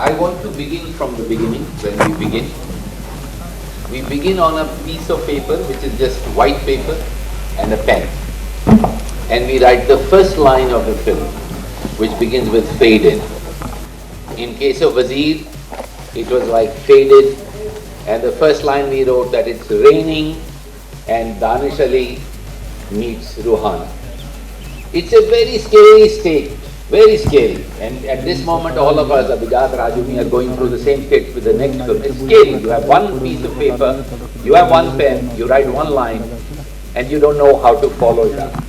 I want to begin from the beginning. When we begin on a piece of paper, which is just white paper and a pen. And we write the first line of the film, which begins with fade in. In case of Wazir, it was like faded, and the first line we wrote that it's raining and Danish Ali meets Ruhana. It's a very scary state, very scary. And at this moment, all of us, Abhijat, Raju, we are going through the same state with the next film. It's scary. You have one piece of paper, you have one pen, you write one line, and you don't know how to follow it up.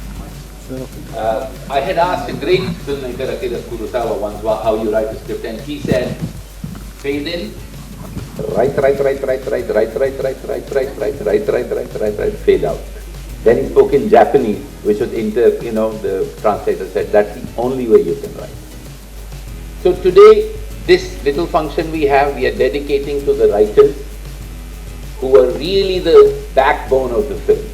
I had asked a great filmmaker, Akira Kurosawa, once how you write a script, and he said, fade in, write, fade out. Then he spoke in Japanese, which was the translator said, that's the only way you can write. So today, this little function we are dedicating to the writers who are really the backbone of the film.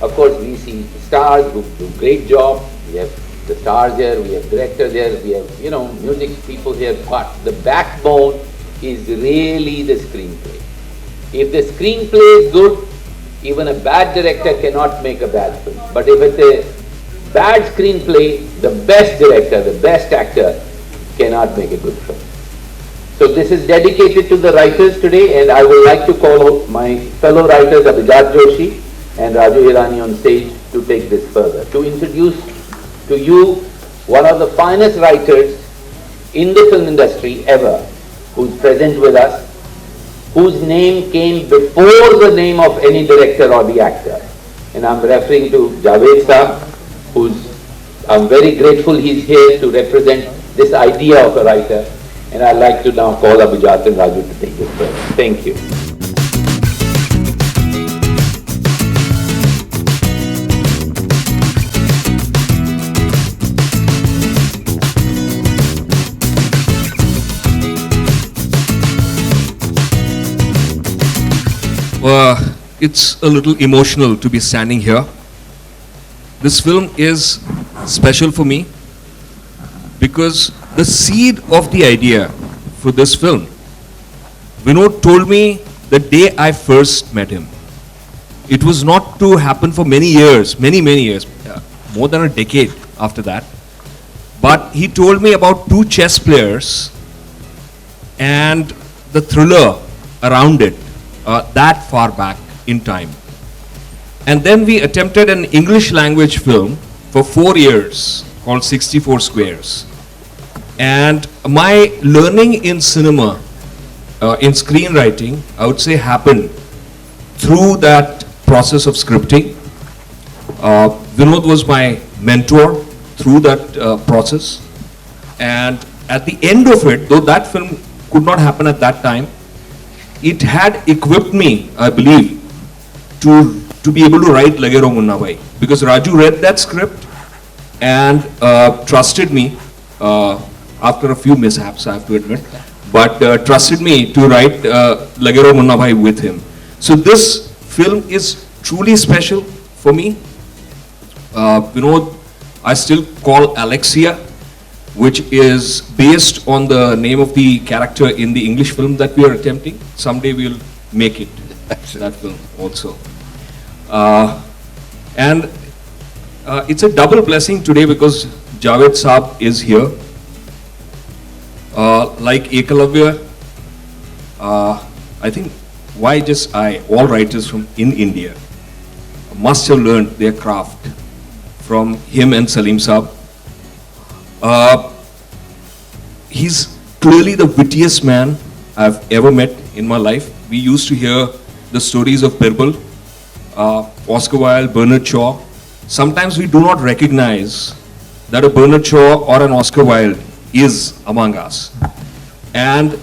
Of course, we see stars who do great job. We have the stars here, we have directors here, we have, music people here, but the backbone is really the screenplay. If the screenplay is good, even a bad director cannot make a bad film. But if it's a bad screenplay, the best director, the best actor cannot make a good film. So this is dedicated to the writers today, and I would like to call my fellow writers Abhijat Joshi and Raju Hirani on stage to take this further. To introduce to you one of the finest writers in the film industry ever, who's present with us, whose name came before the name of any director or the actor. And I'm referring to Javed Saab, I'm very grateful he's here to represent this idea of a writer. And I'd like to now call Abhijat and Raju to take it further. Thank you. It's a little emotional to be standing here. This film is special for me because the seed of the idea for this film, Vinod told me the day I first met him. It was not to happen for many years, many years, more than a decade after that. But he told me about two chess players and the thriller around it. That far back in time. And then we attempted an English language film for 4 years called 64 Squares. And my learning in cinema, in screenwriting, I would say happened through that process of scripting. Vinod was my mentor through that process. And at the end of it, though that film could not happen at that time, it had equipped me, I believe, to be able to write Lagero Munna Bhai. Because Raju read that script and trusted me, after a few mishaps, I have to admit, but trusted me to write Lagero Munna Bhai with him. So this film is truly special for me. Vinod, I still call Alexia, which is based on the name of the character in the English film that we are attempting. Someday we'll make it, that film also. And it's a double blessing today because Javed Saab is here. Like Ekalavya, I think, why just all writers from in India must have learned their craft from him and Salim Saab. He's clearly the wittiest man I've ever met in my life. We used to hear the stories of Birbal, Oscar Wilde, Bernard Shaw. Sometimes we do not recognize that a Bernard Shaw or an Oscar Wilde is among us. And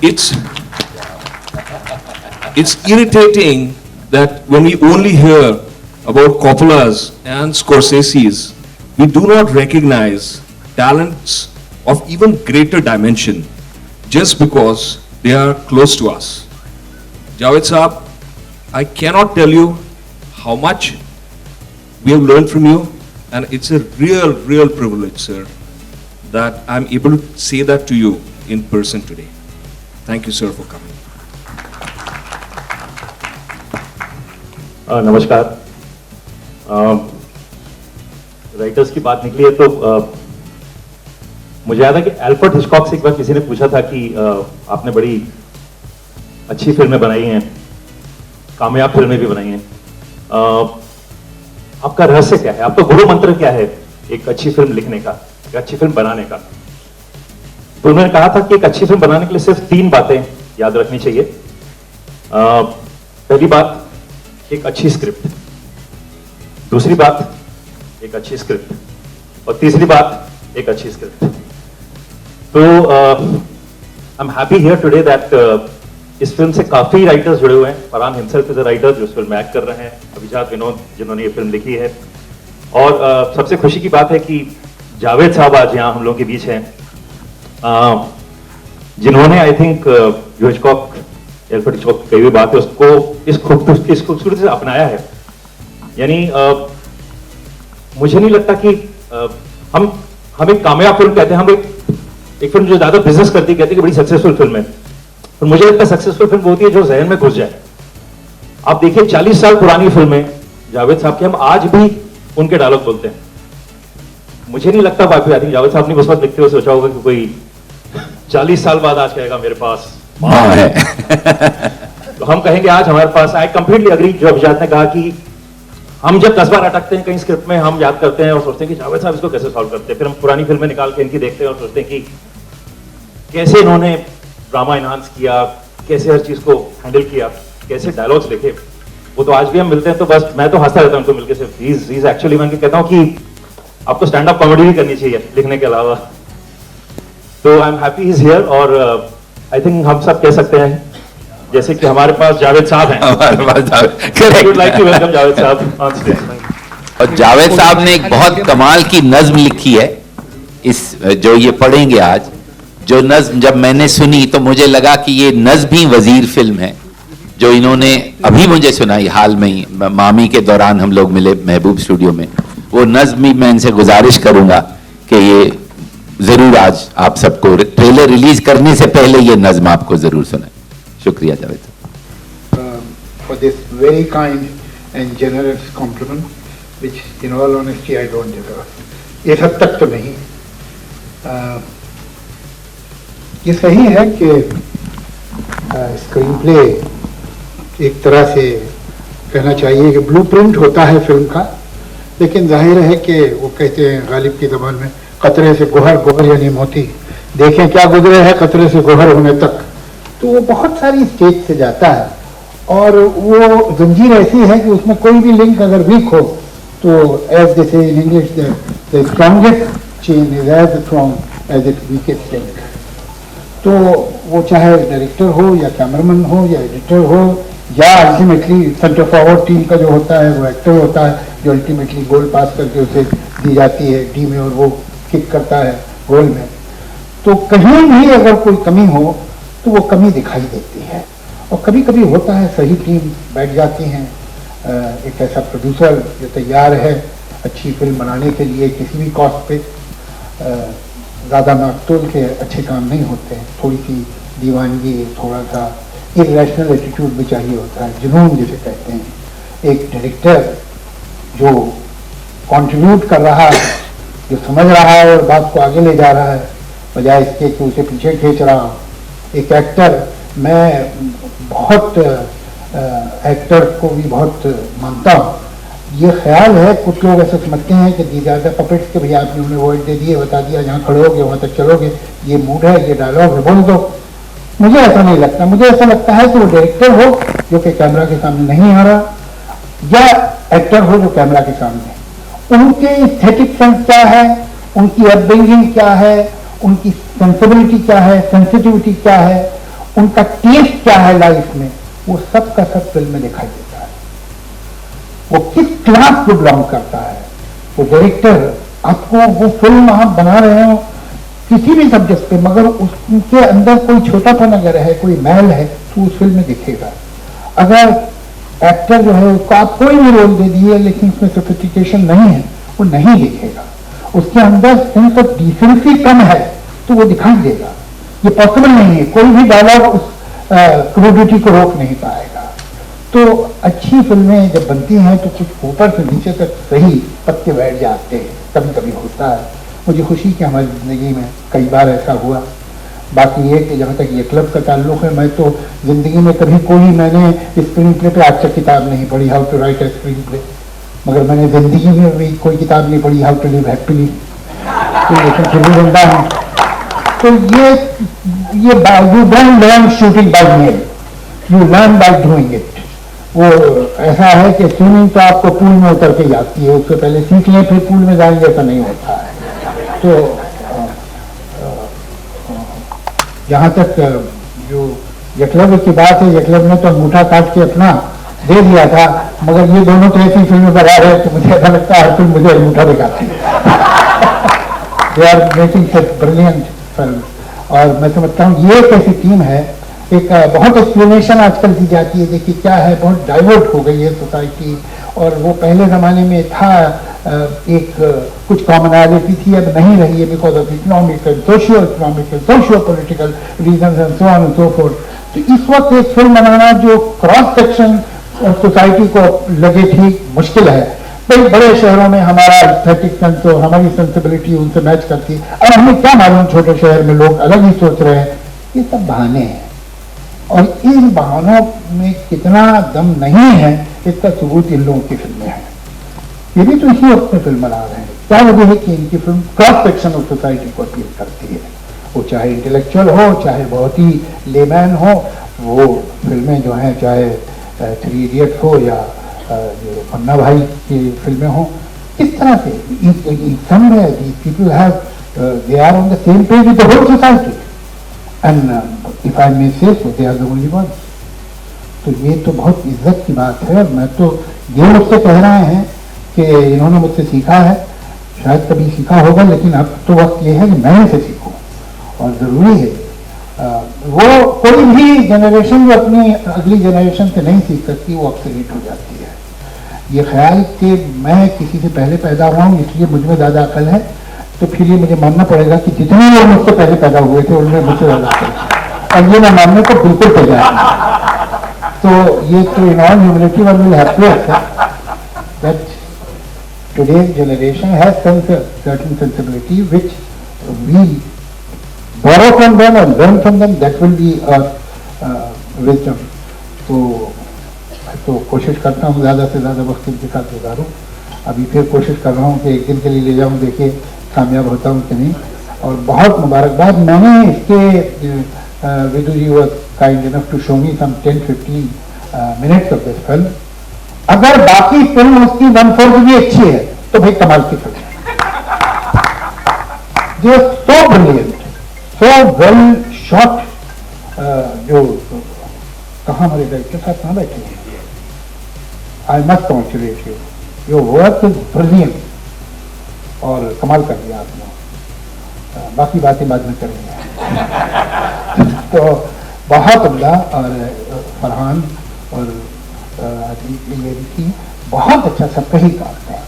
it's irritating that when we only hear about Coppola's and Scorsese's, we do not recognize talents of even greater dimension just because they are close to us. Javed Saab, I cannot tell you how much we have learned from you, and it's a real privilege, sir, that I'm able to say that to you in person today. Thank you, sir, for coming. नमस्कार। Writers की बात निकली है तो मुझे याद है कि एल्फ्रेड हिचकॉक से एक बार किसी ने पूछा था कि आपने बड़ी अच्छी फिल्में बनाई हैं, कामयाब फिल्में भी बनाई हैं, आपका रहस्य क्या है, आपका गुरु मंत्र क्या है एक अच्छी फिल्म लिखने का, एक अच्छी फिल्म बनाने का? तो उन्होंने कहा था कि एक अच्छी फिल्म बनाने के लिए सिर्फ 3 बातें याद रखनी चाहिए। पहली बात, एक अच्छी स्क्रिप्ट। दूसरी बात, एक अच्छी स्क्रिप्ट। और तीसरी बात, एक अच्छी स्क्रिप्ट। तो I am happy here today that इस फिल्म से काफी राइटर्स जुड़े हुए हैं। Farhan himself is a writer जो इस फिल्म में एक्ट कर रहे हैं, अभिजात विनोद जिन्होंने ये फिल्म लिखी है, और सबसे खुशी की बात है कि जावेद साहब आज यहाँ हम लोगों के बीच हैं, जिन्होंने आई थिंक जो हिचकॉक, एल्फ्रेड हिचकॉक की कही हुई बात है उसको इस खूबसूरती से अपनाया है। यानी मुझे नहीं लगता कि हम एक कामयाब फिल्म कहते हैं, हम एक फिल्म जो ज्यादा बिजनेस करती कहती है कि बड़ी सक्सेसफुल फिल्म है, पर मुझे लगता है सक्सेसफुल फिल्म वो होती है जो जहन में घुस जाए। आप देखिए 40 साल पुरानी फिल्में जावेद साहब की, हम आज भी उनके डायलॉग बोलते हैं। मुझे नहीं लगता बाकी आई थिंक जावेद साहब ने उस वक्त लिखते हुए सोचा होगा कि कोई 40 साल बाद आज कहेगा मेरे पास माँ है। तो हम कहेंगे आज हमारे पास, आई कंप्लीटली अग्री जो अभिजात ने कहा कि हम जब 10 बार अटकते हैं कहीं स्क्रिप्ट में, हम याद करते हैं और सोचते हैं कि जावेद साहब इसको कैसे सॉल्व करते हैं, फिर हम पुरानी फिल्में निकाल के इनकी देखते हैं और सोचते हैं कि कैसे इन्होंने ड्रामा इनहांस किया, कैसे हर चीज को हैंडल किया, कैसे डायलॉग्स लिखे। वो तो आज भी हम मिलते हैं तो बस मैं तो हंसता रहता हूं उनको मिलकर, सिर्फ ही इज एक्चुअली, मैं कहता हूं कि आपको स्टैंड अप कॉमेडी भी करनी चाहिए लिखने के अलावा। तो I am happy he is here, और आई थिंक हम सब कह सकते हैं जैसे कि हमारे पास जावेद साहब हैं, हमारे पास I would like to welcome Javed साहब on stage. और जावेद साहब ने एक बहुत कमाल की नज्म लिखी है, इस जो ये पढ़ेंगे आज, जो नज्म जब मैंने सुनी तो मुझे लगा कि ये नज्म ही वजीर फिल्म है जो इन्होंने अभी मुझे सुनाई हाल में ही, मामी के दौरान हम लोग मिले महबूब स्टूडियो में। वो नज्म ही मैं इनसे गुजारिश करूंगा कि ये जरूर आज आप सबको ट्रेलर रिलीज करने से पहले ये नज्म आपको जरूर सुनाए। शुक्रिया जावेद साहब। For this very kind and generous compliment, which in all honesty I don't deserve. इस हद तक तो नहीं। ये सही है कि स्क्रीन प्ले एक तरह से कहना चाहिए कि ब्लूप्रिंट होता है फिल्म का, लेकिन जाहिर है कि वो कहते हैं गालिब की ज़बान में, कतरे से गोहर, गोहर यानी मोती, देखें क्या गुजरे है कतरे से गोहर होने तक। तो वो बहुत सारी स्टेज से जाता है, और वो जंजीर ऐसी है कि उसमें कोई भी लिंक अगर वीक हो तो as they say in English, the strongest chain is as strong as it weakest link. तो वो चाहे डायरेक्टर हो या कैमरामैन हो या एडिटर हो या अल्टीमेटली सेंटर फॉरवर्ड टीम का जो होता है वो एक्टर होता है जो अल्टीमेटली गोल पास करके उसे दी जाती है डी में और वो किक करता है गोल में। तो कहीं भी अगर कोई कमी हो तो वो कमी दिखाई देती है, और कभी कभी होता है सही टीम बैठ जाती हैं, एक ऐसा प्रोड्यूसर जो तैयार है अच्छी फिल्म बनाने के लिए किसी भी कॉस्ट पे, ज़्यादा नाकतोल के अच्छे काम नहीं होते हैं, थोड़ी सी दीवानगी, थोड़ा सा इरेशनल एटीट्यूड भी चाहिए होता है, जुनून जिसे कहते हैं। एक डायरेक्टर जो कंट्रीब्यूट कर रहा है, जो समझ रहा है और बात को आगे ले जा रहा है, बजाय इसके कि उसे पीछे खींच रहा हो। एक एक्टर, मैं बहुत एक्टर को भी बहुत मानता हूँ, ये ख्याल है कुछ लोग ऐसे समझते हैं कि दी ज़्यादा पपेट्स के भैया आपने उन्हें वर्ड दे दिए, बता दिया जहाँ खड़ोगे वहाँ तक चलोगे, ये मूड है, ये डायलॉग है, बोल दो। मुझे ऐसा नहीं लगता, मुझे ऐसा लगता है कि वो डायरेक्टर हो जो कि कैमरा के सामने नहीं आ रहा, या एक्टर हो जो कैमरा के सामने, उनके एस्थेटिक सेंस क्या है, उनकी अपब्रिंगिंग क्या है, उनकी सेंसिबिलिटी क्या है, सेंसिटिविटी क्या है, उनका टेस्ट क्या है लाइफ में, वो सब का सब फिल्म में दिखाई देता है। वो किस क्लास को बिलोंग करता है वो डायरेक्टर। आपको वो फिल्म आप बना रहे हो किसी भी सब्जेक्ट पे, मगर उसके अंदर कोई छोटापन अगर है, कोई मैल है, तो उस फिल्म में दिखेगा। अगर एक्टर जो है उसको आप कोई भी रोल दे दिए लेकिन उसमें सोफिस्टिकेशन नहीं है, वो नहीं दिखेगा। उसके अंदर सेंस ऑफ डिसेंसी कम है तो वो दिखाई देगा। ये पॉसिबल नहीं है, कोई भी डायलॉग उस क्रूडिटी को रोक नहीं पाएगा। तो अच्छी फिल्में जब बनती हैं तो कुछ ऊपर से नीचे तक सही पत्ते बैठ जाते हैं, कभी कभी होता है। मुझे खुशी कि हमारी ज़िंदगी में कई बार ऐसा हुआ। बाकी ये कि जहाँ तक ये क्लब का ताल्लुक है, मैं तो ज़िंदगी में कभी कोई मैंने स्क्रीन प्ले पे आज तक किताब नहीं पढ़ी, how to write a screenplay, मगर मैंने ज़िंदगी में भी कोई किताब नहीं पढ़ी, हाउ टू लिव हैप्पीली, तो लेकिन फिर भी जिंदा हूँ। तो ये you don't learn shooting by mail, you learn by doing it. वो ऐसा है कि स्विमिंग तो आपको पूल में उतर के जाती है, उससे पहले सीख लें फिर पूल में जाएंगे, ऐसा नहीं होता है। तो जहाँ तक जो एकलव्य की बात है, एकलव्य ने तो अंगूठा काट के अपना दे दिया था, मगर ये दोनों तो ऐसी फिल्में बना रहे तो मुझे ऐसा लगता है हर फिल्म मुझे अंगूठा दिखाती है। They are making such brilliant film. और मैं समझता हूँ ये एक ऐसी टीम है, एक बहुत एक्सप्लेनेशन आजकल दी जाती है, देखिए क्या है, बहुत डाइवर्ट हो गई है सोसाइटी। और वो पहले ज़माने में था एक कुछ कॉमनैलिटी थी, अब नहीं रही है, because of economic and socio political reason and so on and so forth. तो इस वक्त एक फिल्म बनाना जो क्रॉस सेक्शन सोसाइटी को लगे ठीक मुश्किल है। कई बड़े शहरों में हमारा एस्थेटिक सेंस और हमारी सेंसिबिलिटी उनसे मैच करती है, और हमें क्या मालूम छोटे शहर में लोग अलग ही सोच रहे हैं। ये सब बहाने हैं, और इन बहानों में कितना दम नहीं है इसका सबूत इन लोगों की फिल्में हैं। ये भी तो इसी वक्त में फिल्म बना रहे हैं। क्या वजह है कि इनकी film cross section of society को अपील करती है, वो चाहे इंटेलेक्चुअल हो, चाहे बहुत ही लेमैन हो। वो फिल्में जो हैं, चाहे 3 इडियट्स हो या जो पन्ना भाई की फिल्में हो, किस तरह से people have they are on the same page with the whole society, and if I may say so they are the only one. तो ये तो बहुत इज्जत की बात है। मैं तो ये मुझसे कह रहे हैं कि इन्होंने मुझसे सीखा है, शायद कभी सीखा होगा, लेकिन अब तो वक्त ये है कि मैं इनसे सीखूं, और ज़रूरी है। वो कोई भी जनरेशन जो अपनी अगली जनरेशन से नहीं सीख सकती, वो ऑब्सोलीट हो जाती है। ये ख्याल कि मैं किसी से पहले पैदा हुआ हूँ इसलिए मुझ में ज़्यादा अकल है, तो फिर ये मुझे मानना पड़ेगा कि जितने लोग मुझसे पहले पैदा हुए थे उनमें मुझसे ज़्यादा अकल है, और ये मैं मानने को बिल्कुल तैयार हूँ। तो ये तो in all humility one will have to accept that today's generation has certain sensibility which we borrow from them or learn from them, that will be our wisdom. तो कोशिश करता हूँ ज़्यादा से ज़्यादा वक्त इनके साथ गुजारूँ। अभी फिर कोशिश कर रहा हूँ कि एक दिन के लिए ले जाऊँ, देखिए कामयाब होता हूँ कि नहीं। और बहुत मुबारकबाद। मैंने इसके Vidhu ji was kind enough to show me some 10-15 minutes of this film. अगर बाकी फिल्म उसकी 1/4 भी अच्छी है तो भाई कमाल की फिल्म है। जो so brilliant, so well shot. जो कहाँ हमारे डायरेक्टर साहब कहाँ बैठे हैं? I must congratulate you, your work is brilliant, और कमाल कर दिया आपने। बाकी बातें बाद में करेंगे। तो बहुत उम्दा। और फरहान और मेरी थी, बहुत अच्छा, सबका ही काम है।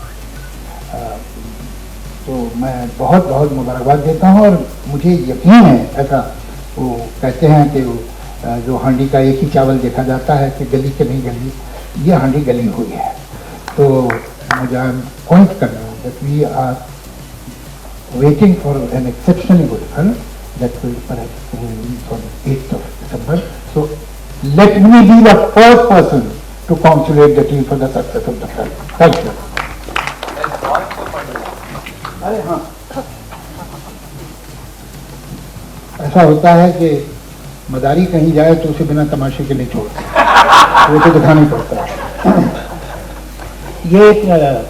तो मैं बहुत बहुत मुबारकबाद देता हूँ, और मुझे यकीन है, ऐसा वो कहते हैं कि जो हांडी का एक ही चावल देखा जाता है कि गली के नहीं गली, ये हांडी गली हुई है। तो मुझे पॉइंट करना है that we are waiting for an exceptionally good film that will perhaps release on 8th of December. So let me be the first person to congratulate the team for the success of the film. Thank you. अरे हाँ, ऐसा होता है कि मदारी कहीं जाए तो उसे बिना तमाशे के नहीं छोड़ते, वो तो दिखाना ही पड़ता है। ये एक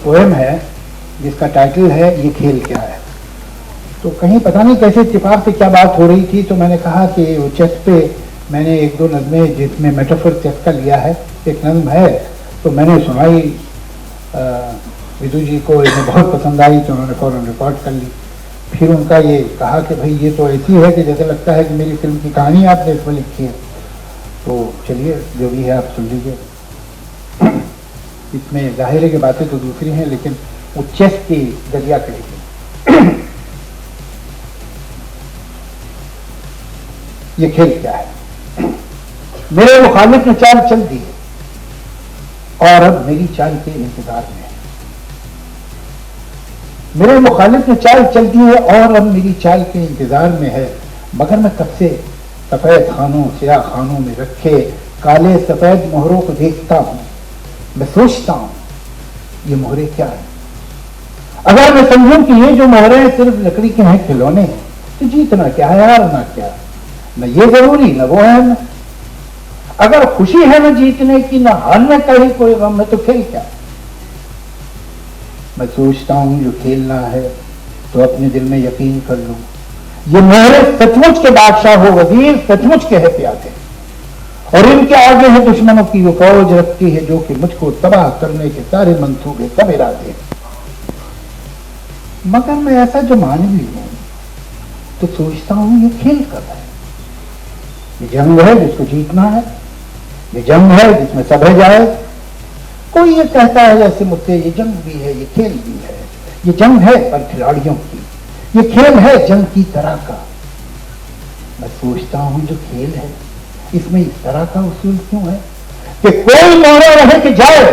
पोएम है जिसका टाइटल है ये खेल क्या है। तो कहीं पता नहीं कैसे इत्तेफाक से क्या बात हो रही थी, तो मैंने कहा कि वो चेस पे मैंने 1-2 नज़में जिसमें मेटाफर चेस का लिया है, एक नज़म है, तो मैंने सुनाई विदु जी को, इन्हें बहुत पसंद आई, तो उन्होंने फ़ौरन रिकॉर्ड कर ली। फिर उनका ये कहा कि भाई ये तो ऐसी है कि जैसे लगता है कि मेरी फिल्म की कहानी आपने इसमें लिखी है। तो चलिए जो भी है आप सुन लीजिए। इसमें जाहिर है कि बातें तो दूसरी हैं, लेकिन वो चेस की दरिया कड़ी। ये खेल क्या है। मेरे मुखालिफ ने चाल चल दी है और अब मेरी चाल के इंतजार में है। मेरे मुखालिफ ने चाल चल दी है और अब मेरी चाल के इंतजार में है, मगर मैं कब से सफेद खानों सियाह खानों में रखे काले सफेद मोहरों को देखता हूं। मैं सोचता हूं ये मोहरे क्या है। अगर मैं समझूं कि ये जो मोहरे सिर्फ लकड़ी के हैं, खिलौने हैं, तो जीतना क्या है हारना क्या, न ये जरूरी न वो है। न अगर खुशी है न जीतने की न हारने का ही कोई गम है, तो खेल क्या है। मैं सोचता हूं जो खेलना है तो अपने दिल में यकीन कर लूं, ये मोहरे सचमुच के बादशाह हो वजीर, सचमुच के है प्यादे, और इनके आगे है दुश्मनों की वो फौज रखती है जो कि मुझको तबाह करने के सारे मंसूबे सब इरादे। मगर मैं ऐसा जो मानवी हूं तो सोचता हूं ये खेल कर है। ये जंग है जिसको जीतना है, ये जंग है जिसमें सब है जाए। कोई ये कहता है जैसे मुझसे ये जंग भी है ये खेल भी है। ये जंग है पर खिलाड़ियों की, ये खेल है जंग की तरह का। मैं सोचता हूं जो खेल है इसमें इस तरह का उसूल क्यों है कि कोई मोहरा रहे कि जाए,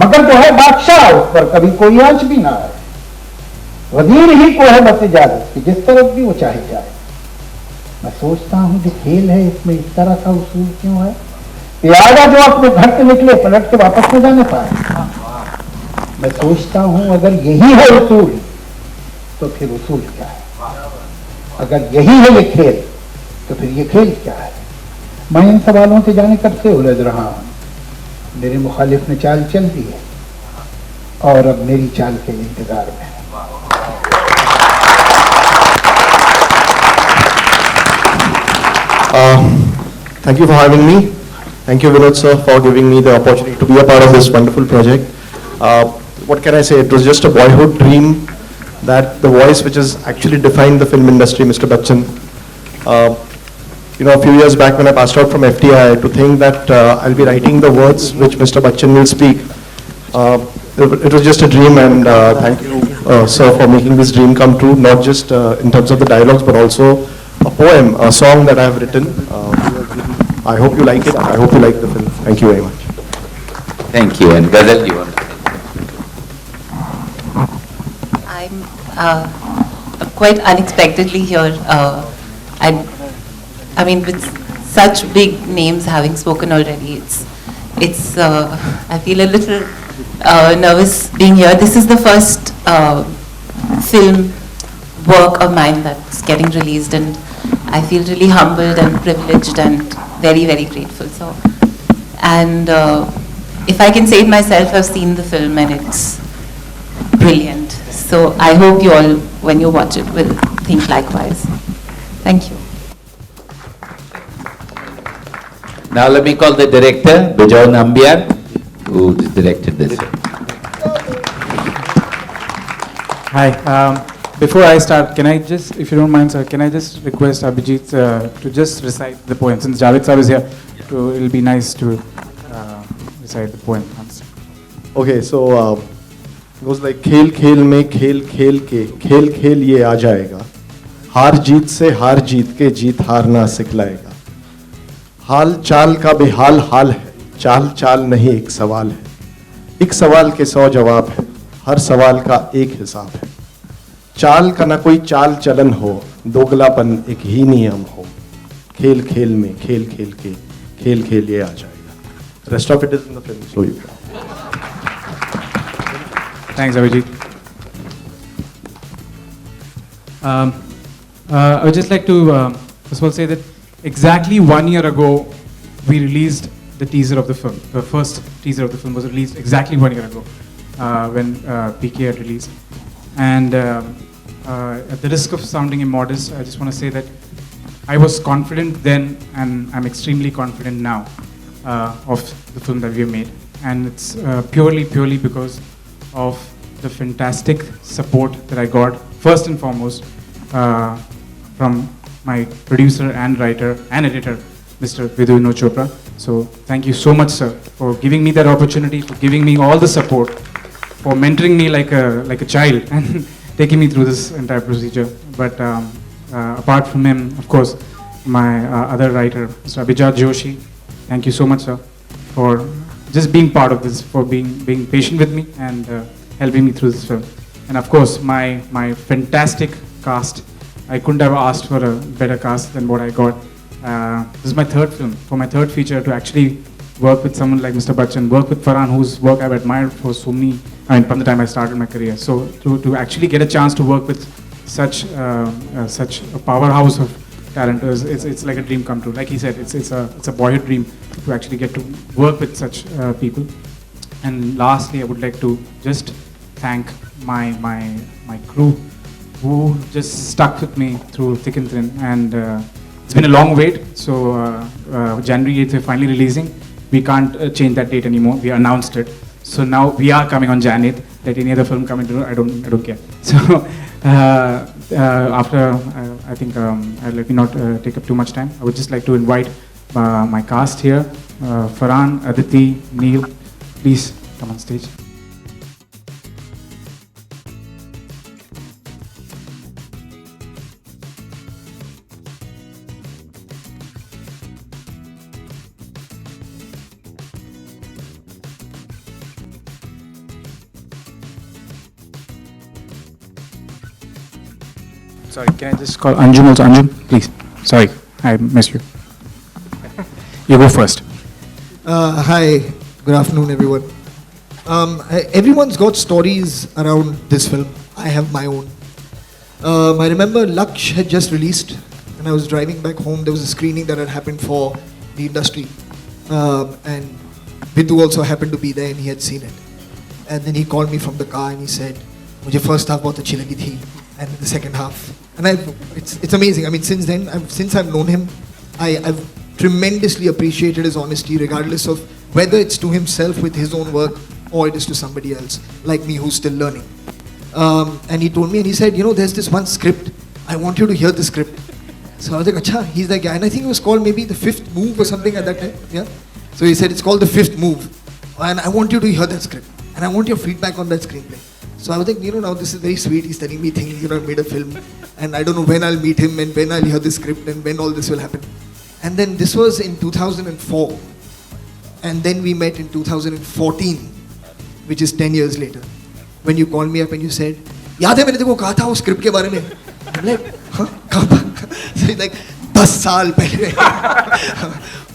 मगर जो है बादशाह उस पर कभी कोई आंच भी ना आए। वजीर ही को है बस इजाजत कि जिस तरफ भी वो चाहे जाए। मैं सोचता हूं जो खेल है इसमें इस तरह का उसूल क्यों है। प्यादा जो अपने घर से निकले पलट के वापस न जाने पाए। मैं सोचता हूं अगर यही है उसूल तो फिर उसूल क्या है। अगर यही है ये खेल तो फिर ये खेल क्या है। मैं इन सवालों से जाने कब से उलझ रहा हूं। मेरे मुखालिफ ने चाल चल दी है और अब मेरी चाल के इंतजार में है। Thank you for having me. Thank you, Vinod sir, for giving me the opportunity to be a part of this wonderful project. What can I say? It was just a boyhood dream that the voice which has actually defined the film industry, Mr. Bachchan. A few years back when I passed out from FTI, to think that I'll be writing the words which Mr. Bachchan will speak, it was just a dream, and thank you, sir, for making this dream come true, not just in terms of the dialogues, but also a poem, a song that I have written. I hope you like it. I hope you like the film. Thank you very much. Thank you. And Ghazal, you want to say? I'm quite unexpectedly here. I mean, with such big names having spoken already, I feel a little nervous being here. This is the first film work of mine that's getting released, and I feel really humbled and privileged and very, very grateful. So, and if I can say it myself, I've seen the film and it's brilliant. So I hope you all, when you watch it, will think likewise. Thank you. Now let me call the director, Bijoy Nambiar, who directed this. Hi. Before I start, can I just, if you don't mind, sir, can I just request Abhijit to just recite the poem? Since Javed sir is here, it'll be nice to recite the poem. Okay, so it goes like खेल खेल में खेल खेल के खेल खेल ये आ जाएगा, हार जीत से हार जीत के जीत हारना सिखलाएगा, हाल चाल का बेहाल हाल है, चाल चाल नहीं एक सवाल है, एक सवाल के 100 जवाब है, हर सवाल का एक हिसाब है, चाल का ना कोई चाल चलन हो, दोगलापन एक ही नियम हो, खेल खेल में खेल खेल के खेल खेल ये आ जाएगा. Rest of it is in the film, so you can. Thanks, Abhijit. I would just like to first of all say that exactly 1 year ago, we released the teaser of the film. The first teaser of the film was released exactly 1 year ago when PK had released. And at the risk of sounding immodest, I just want to say that I was confident then and I'm extremely confident now of the film that we have made. And it's purely because of the fantastic support that I got, first and foremost, from my producer and writer and editor, Mr. Vidhu Vinod Chopra. So thank you so much, sir, for giving me that opportunity, for giving me all the support, for mentoring me like a child and taking me through this entire procedure. But apart from him, of course, my other writer, Mr. Abhijat Joshi. Thank you so much, sir, for just being part of this, for being patient with me and helping me through this film. And of course, my fantastic cast. I couldn't have asked for a better cast than what I got. This is my third film. For my third feature, to actually work with someone like Mr. Bachchan, work with Farhan, whose work I've admired for so many, from the time I started my career. So to actually get a chance to work with such a powerhouse of talent it's like a dream come true. Like he said, it's a boyhood dream to actually get to work with such people. And lastly, I would like to just thank my crew who just stuck with me through thick and thin. And it's been a long wait. So January 8th we're finally releasing. We can't change that date anymore. We announced it. So now we are coming on Jan 8th. Let any other film come into it, I don't care. So after, I think, let me not take up too much time. I would just like to invite my cast here, Farhan, Aditi, Neil, please come on stage. Sorry, can I just call Anjum also? Anjum, please. Sorry, I missed you. You go first. Hi, good afternoon, everyone. Everyone's got stories around this film. I have my own. I remember Laksh had just released, and I was driving back home. There was a screening that had happened for the industry, and Vidhu also happened to be there, and he had seen it. And then he called me from the car, and he said, "Mujhe first half bahut achhi lagi thi, and the second half." And it's amazing. I mean, since then, since I've known him, I've tremendously appreciated his honesty, regardless of whether it's to himself with his own work or it is to somebody else, like me who's still learning. And he told me, and he said, there's this one script. I want you to hear the script. So I was like, acha, he's that guy. And I think it was called maybe The Fifth Move or something at that time. Yeah. So he said, it's called The Fifth Move. And I want you to hear that script. And I want your feedback on that screenplay. So I was like, now this is very sweet. He's telling me things, I made a film. And I don't know when I'll meet him and when I'll hear the script and when all this will happen. And then this was in 2004. And then we met in 2014, which is 10 years later. When you called me up and you said, याद है मैंने तेरे को कहा था उस script के बारे में? I'm like, huh? कब? So he's like, 10 साल पहले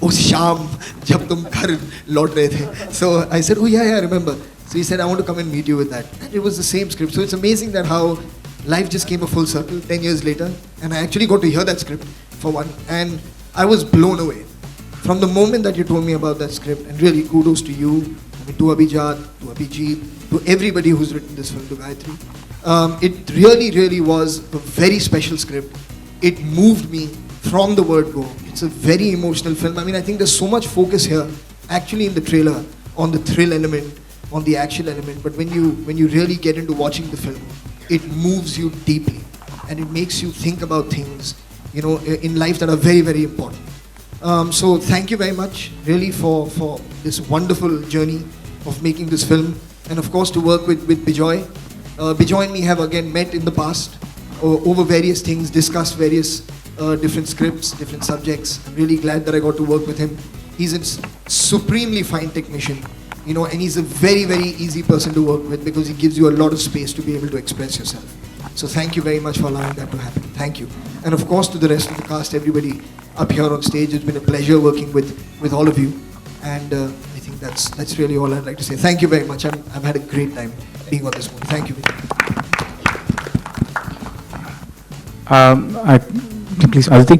उस शाम जब तुम घर लौट रहे थे. So I said, oh yeah, I remember. So he said, I want to come and meet you with that. And it was the same script. So it's amazing that how life just came a full circle 10 years later. And I actually got to hear that script for one. And I was blown away. From the moment that you told me about that script, and really kudos to you, to Abhijat, to Abhijit, to everybody who's written this film, to Gayatri. It really, really was a very special script. It moved me from the word go. It's a very emotional film. I mean, I think there's so much focus here, actually in the trailer, on the thrill element, on the action element. But when you really get into watching the film, it moves you deeply. And it makes you think about things, in life that are very, very important. So thank you very much, really, for this wonderful journey of making this film. And of course, to work with Bijoy. Bijoy and me have again met in the past over various things, discussed various different scripts, different subjects. I'm really glad that I got to work with him. He's a supremely fine technician, and he's a very, very easy person to work with because he gives you a lot of space to be able to express yourself. So thank you very much for allowing that to happen. Thank you. And of course, to the rest of the cast, everybody up here on stage, it's been a pleasure working with all of you. And I think that's really all I'd like to say. Thank you very much. I've had a great time being on this movie. Thank you. Please, Aditi.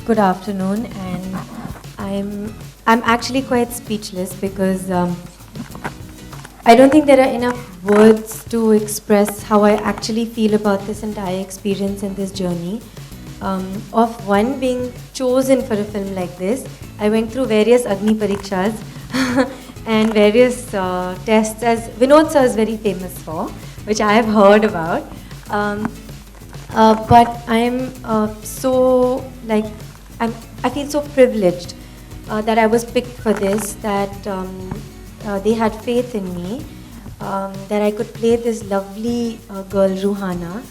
Good afternoon, and I'm actually quite speechless because I don't think there are enough words to express how I actually feel about this entire experience and this journey. Of one, being chosen for a film like this, I went through various Agni Parikshas and various tests, as Vinod sir is very famous for, which I have heard about. But I'm I feel so privileged that I was picked for this, that they had faith in me, that I could play this lovely girl, Ruhana.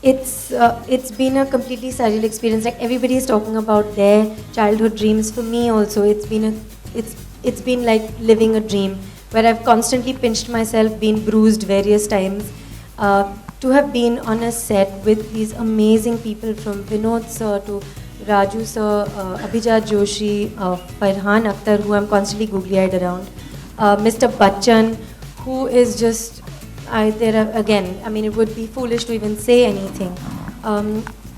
it's been a completely surreal experience. Like everybody is talking about their childhood dreams. For me also, it's been like living a dream where I've constantly pinched myself, been bruised various times. To have been on a set with these amazing people from Vinod sir to Raju sir, Abhijat Joshi, Farhan Akhtar, who I'm constantly googly-eyed around, Mr. Bachchan, who is just, it would be foolish to even say anything.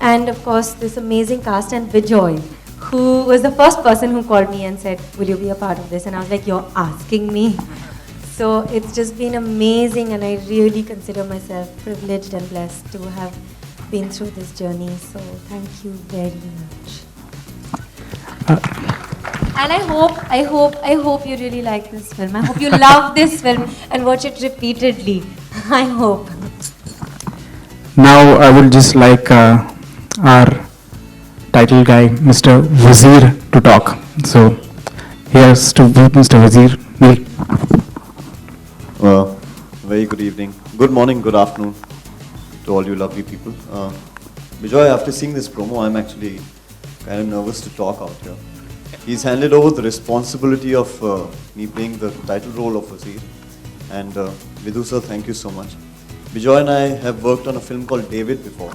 And of course, this amazing cast, and Bijoy, who was the first person who called me and said, will you be a part of this? And I was like, you're asking me? So it's just been amazing, and I really consider myself privileged and blessed to have been through this journey. So thank you very much. And I hope you really like this film. I hope you love this film and watch it repeatedly. I hope. Now I would just like our title guy, Mr. Wazir, to talk. So here's to Mr. Wazir. Very good evening. Good morning, good afternoon to all you lovely people. Bijoy, after seeing this promo, I'm actually kind of nervous to talk out here. He's handed over the responsibility of me playing the title role of Wazir. And Vidhu sir, thank you so much. Bijoy and I have worked on a film called David before.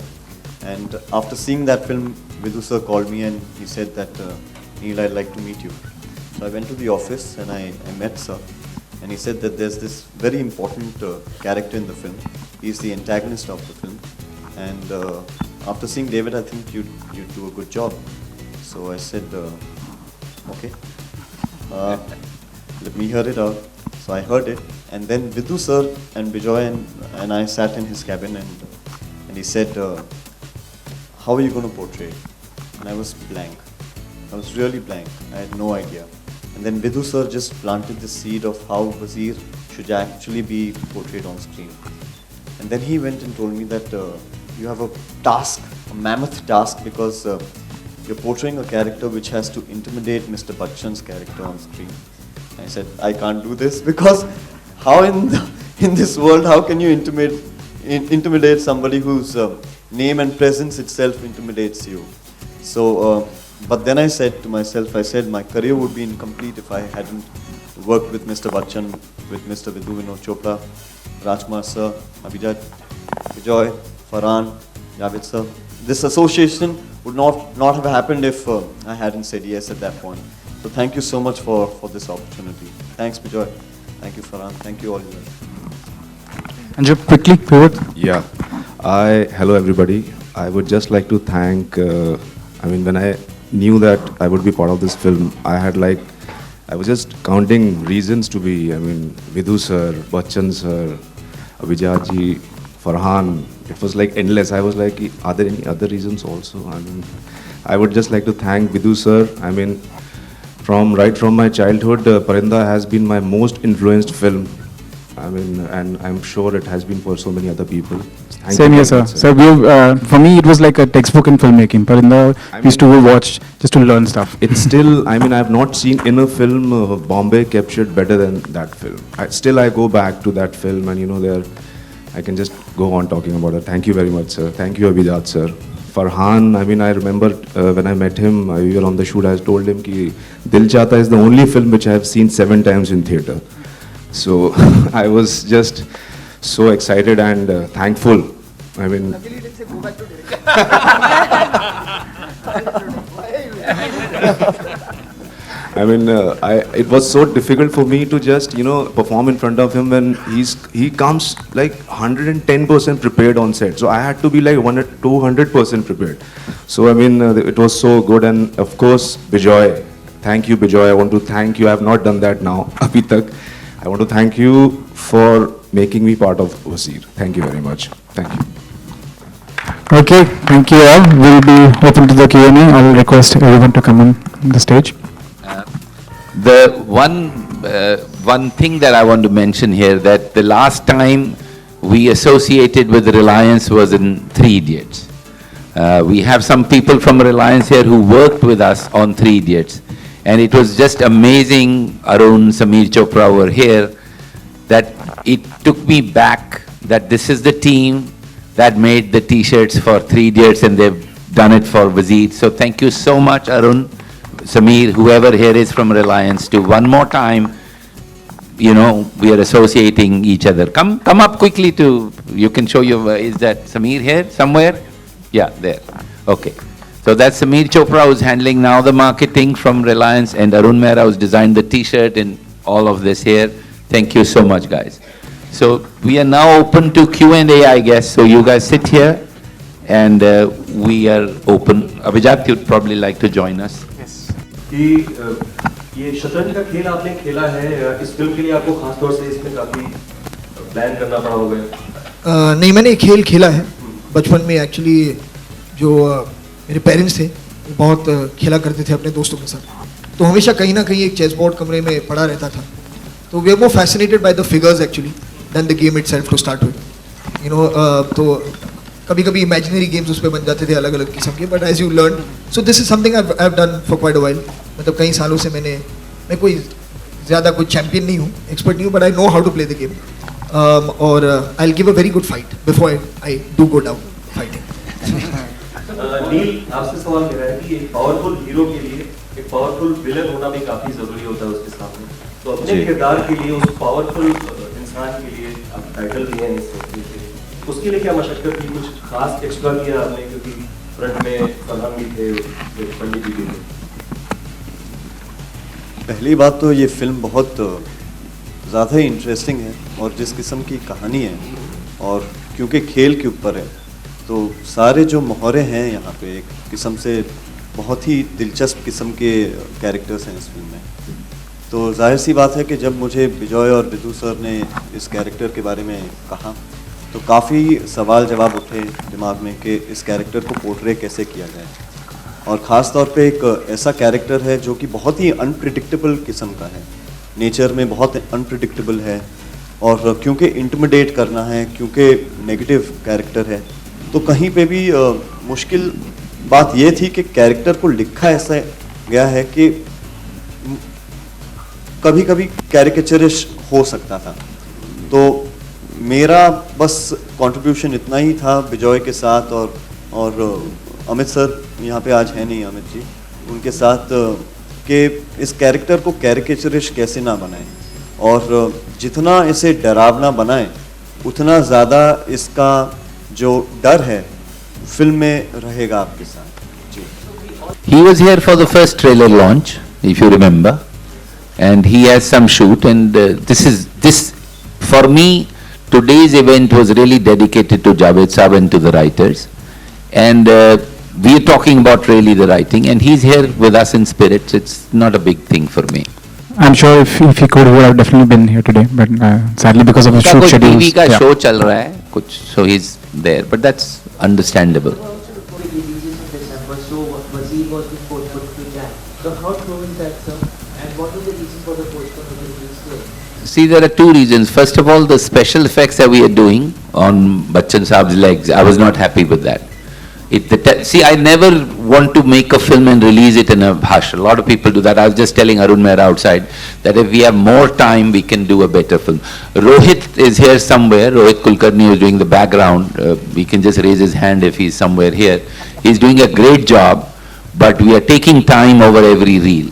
And after seeing that film, Vidhu sir called me and he said that, Neil, I'd like to meet you. So I went to the office and I met sir. And he said that there's this very important character in the film. He's the antagonist of the film. And after seeing David, I think you'd do a good job. So I said, okay, let me hear it out. So I heard it. And then Vidhu sir and Bijoy and I sat in his cabin and he said, how are you going to portray it? And I was blank. I was really blank. I had no idea. And then Vidhu sir just planted the seed of how Wazir should actually be portrayed on screen. And then he went and told me that you have a task, a mammoth task, because you're portraying a character which has to intimidate Mr. Bachchan's character on screen. And I said, I can't do this, because how in this world, how can you intimidate somebody whose name and presence itself intimidates you? So, but then I said to myself, my career would be incomplete if I hadn't worked with Mr. Bachchan, with Mr. Vidhu Vinod Chopra, Rajkumar sir, Abhijat, Bijoy, Farhan, Javed sir. This association would not have happened if I hadn't said yes at that point. So thank you so much for this opportunity. Thanks Bijoy. Thank you Farhan. Thank you all. And just quickly, pivot. Yeah. Hello everybody. I would just like to thank, when I knew that I would be part of this film, I was just counting reasons to be, Vidhu sir, Bachchan sir, Abhijat ji, Farhan. It was like endless. I was like, are there any other reasons also? I would just like to thank Vidhu sir. Right from my childhood, Parinda has been my most influenced film. And I'm sure it has been for so many other people. Same here, sir. So for me, it was like a textbook in filmmaking. Parinda used to watch just to learn stuff. It's still, I have not seen in a film Bombay captured better than that film. I go back to that film, and I can just go on talking about it. Thank you very much, sir. Thank you, Abhijat, sir. Farhan, I remember when I met him, we were on the shoot, I told him that Dil Chahta is the only film which I have seen 7 times in theatre. So I was just so excited and thankful. It was so difficult for me to just, perform in front of him when he comes like 110% prepared on set. So I had to be like 200% prepared. So it was so good. And of course, Bijoy. Thank you, Bijoy. I want to thank you. I have not done that now, abhi tak. I want to thank you for making me part of Wazir. Thank you very much. Thank you. Okay, thank you all. We'll be open to the Q&A. I'll request everyone to come on the stage. The one thing that I want to mention here, that the last time we associated with Reliance was in Three Idiots. We have some people from Reliance here who worked with us on Three Idiots. And it was just amazing, Arun, Sameer Chopra were here, that it took me back that this is the team that made the t-shirts for 3 Idiots, and they've done it for Wazir. So thank you so much, Arun, Sameer, whoever here is from Reliance, to one more time, you know, we are associating each other. Come up quickly to, you can show your, is that Sameer here somewhere? Yeah, there. Okay. So that's Sameer Chopra who's handling now the marketing from Reliance, and Arun Mehra who's designed the t-shirt and all of this here. Thank you so much, guys. So we are now open to Q&A, I guess. So you guys sit here and we are open. Abhijat, you'd probably like to join us. ये शतरंज का खेल आपने खेला है, इस film के लिए आपको खास तौर से इसमें काफी प्लान करना पड़ा होगा? नहीं, मैंने खेल खेला है बचपन में। एक्चुअली जो मेरे पेरेंट्स थे वो बहुत खेला करते थे अपने दोस्तों के साथ, तो हमेशा कहीं ना कहीं एक चेस बोर्ड कमरे में पड़ा रहता था। तो we are more fascinated by the figures actually than the game itself to start with, you know. तो कभी कभी इमेजिनरी गेम्स उस पर बन जाते थे अलग अलग किस्म के, but as you learn, so this is something I have done for quite a while. मतलब कई सालों से मैं कोई ज़्यादा कोई चैम्पियन नहीं हूँ, एक्सपर्ट नहीं हूँ, but I know how to play the game, और I will give a very good fight before I do go down fighting. Neel, आपसे सवाल मेरा है कि एक पावरफुल हीरो के लिए एक पावरफुल विलन होना भी काफी जरूरी होता है उसके सामने, तो अपने किरदार के लिए, उस पावरफुल इंसान के लिए आप टाइटल दिए हैं इस फिल्म के लिए, उसके लिए क्या मशक्कत की, कुछ खास एक्स्ट्रा किया आपने? क्योंकि फ्रंट में फरहान भी थे, पंडित जी भी थे। पहली बात तो ये फिल्म बहुत ज़्यादा ही इंटरेस्टिंग है, और जिस किस्म की कहानी है, और क्योंकि खेल के ऊपर है, तो सारे जो मोहरे हैं यहाँ पे एक किस्म से बहुत ही दिलचस्प किस्म के कैरेक्टर्स हैं इस फिल्म में। तो जाहिर सी बात है कि जब मुझे विजय और विदु सर ने इस कैरेक्टर के बारे में कहा, तो काफ़ी सवाल जवाब उठे दिमाग में कि इस कैरेक्टर को पोर्ट्रे कैसे किया जाए, और ख़ास तौर पे एक ऐसा कैरेक्टर है जो कि बहुत ही अनप्रिडिक्टेबल किस्म का है, नेचर में बहुत अनप्रिडिक्टेबल है, और क्योंकि इंटिमिडेट करना है, क्योंकि नेगेटिव कैरेक्टर है, तो कहीं पे भी मुश्किल बात ये थी कि कैरेक्टर को लिखा ऐसा गया है कि कभी कभी कैरिकेचरिश हो सकता था। तो मेरा बस कंट्रीब्यूशन इतना ही था विजय के साथ, और अमित सर यहाँ पे आज है नहीं, अमित जी, उनके साथ, कि इस कैरेक्टर को कैरिकेचरिश कैसे ना बनाएं, और जितना इसे डरावना बनाएं उतना ज़्यादा इसका जो डर है फिल्म में रहेगा आपके साथ। जी। He was here for the first trailer launch, if you remember, and he has some shoot, and this for me today's event was really dedicated to Javed Saab and to the writers, and we are talking about really the writing, and he's here with us in spirit. It's not a big thing for me. I'm sure if he could, he would have definitely been here today, but sadly because of his shoot schedules. TV का show चल रहा है कुछ, so he's there, but that's understandable. So Wazir was before put to Jan. So how true is that, sir? And what was the reason for the postponement of this? See, there are two reasons. First of all, the special effects that we are doing on Bachchan Saab's legs, I was not happy with that. See, I never want to make a film and release it in a bhash. A lot of people do that. I was just telling Arun Mehra outside that if we have more time, we can do a better film. Rohit is here somewhere. Rohit Kulkarni is doing the background. We can just raise his hand if he's somewhere here. He's doing a great job, but we are taking time over every reel.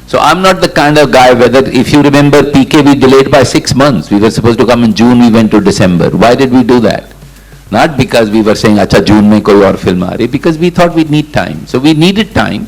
So I'm not the kind of guy, whether, if you remember PK, we delayed by 6 months. We were supposed to come in June, we went to December. Why did we do that? Not because we were saying, acha, June mein koi aur film aa rahi, because we thought we'd need time. So we needed time,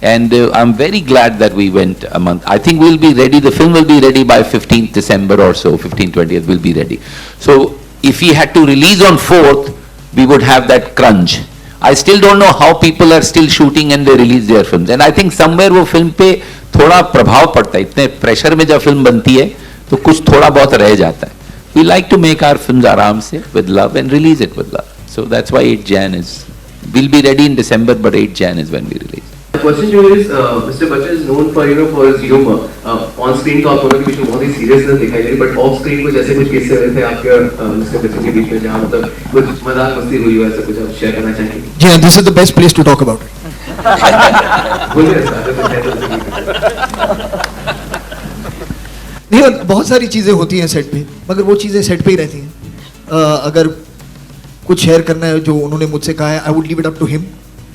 and I'm very glad that we went a month. I think we'll be ready, the film will be ready by 15th December or so, 15th, 20th will be ready. So if we had to release on 4th, we would have that crunch. I still don't know how people are still shooting and they release their films. And I think somewhere वो film पे थोड़ा प्रभाव पड़ता है, इतने pressure में जब film बनती है तो कुछ थोड़ा बहुत रह जाता है. We like to make our films आराम से with love and release it with love. So that's why 8 Jan is, we'll be ready in December, but 8 Jan is when we release. The question to you is, Mr. Bachchan is known for for his humor. On screen तो आप दोनों के बीच में बहुत ही seriousness दिखाई दे रही, but off screen कुछ ऐसे कुछ केस हुए थे आपके Mr. Bachchan के बीच में जहाँ मतलब कुछ मजाक मस्ती हुई हो, ऐसा कुछ आप शेयर करना चाहेंगे? जी हाँ, this is the best place to talk about it. बोलिए सर. नहीं, बहुत सारी चीज़ें होती हैं सेट पे, मगर वो चीज़ें सेट पे ही रहती हैं. अगर कुछ शेयर करना है जो उन्होंने मुझसे कहा है, I would leave it up to him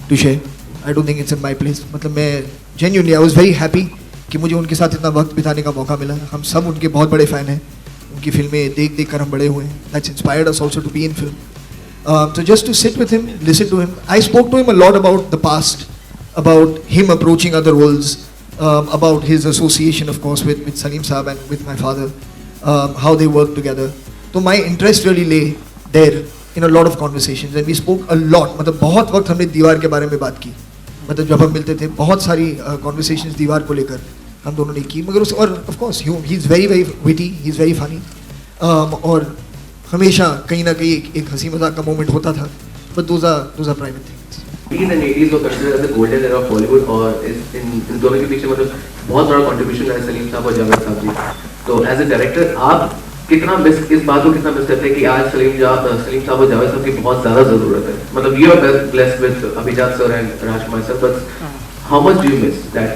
to share. I don't think it's in my place. मतलब मैं genuinely I was very happy कि मुझे उनके साथ इतना वक्त बिताने का मौका मिला. हम सब उनके बहुत बड़े फ़ैन हैं, उनकी फिल्में देख देख कर हम बड़े हुए हैं. That's inspired us also to be in film. So just to sit with him, listen to him. I spoke to him a lot about the past, about him approaching other roles, about his association, of course, with Salim Saab and with my father, how they worked together. So my interest really lay there in a lot of conversations, and we spoke a lot. मतलब बहुत वक्त हमने दीवार के बारे में बात की. मतलब जब हम मिलते थे बहुत सारी conversations दीवार को लेकर हम दोनों ने की. मगर उस और of course he's very witty, he's very funny, और हमेशा कहीं ना कहीं एक हंसी मजाक का मोमेंट होता था. But those are private things. 80s and 80s were considered as the golden era of Bollywood, और इन दोनों के पीछे मतलब बहुत बड़ा कंट्रीब्यूशन है सलीम साहब और जावेद साहब जी. तो एज ए डायरेक्टर आप कितना इस बात को कितना मिस करते हैं कि आज सलीम साहब और जावेद साहब की बहुत ज़्यादा ज़रूरत है. मतलब यू आर ब्लेस्ड विद अभिजात sir and Rajkumar sir, but how much do you miss that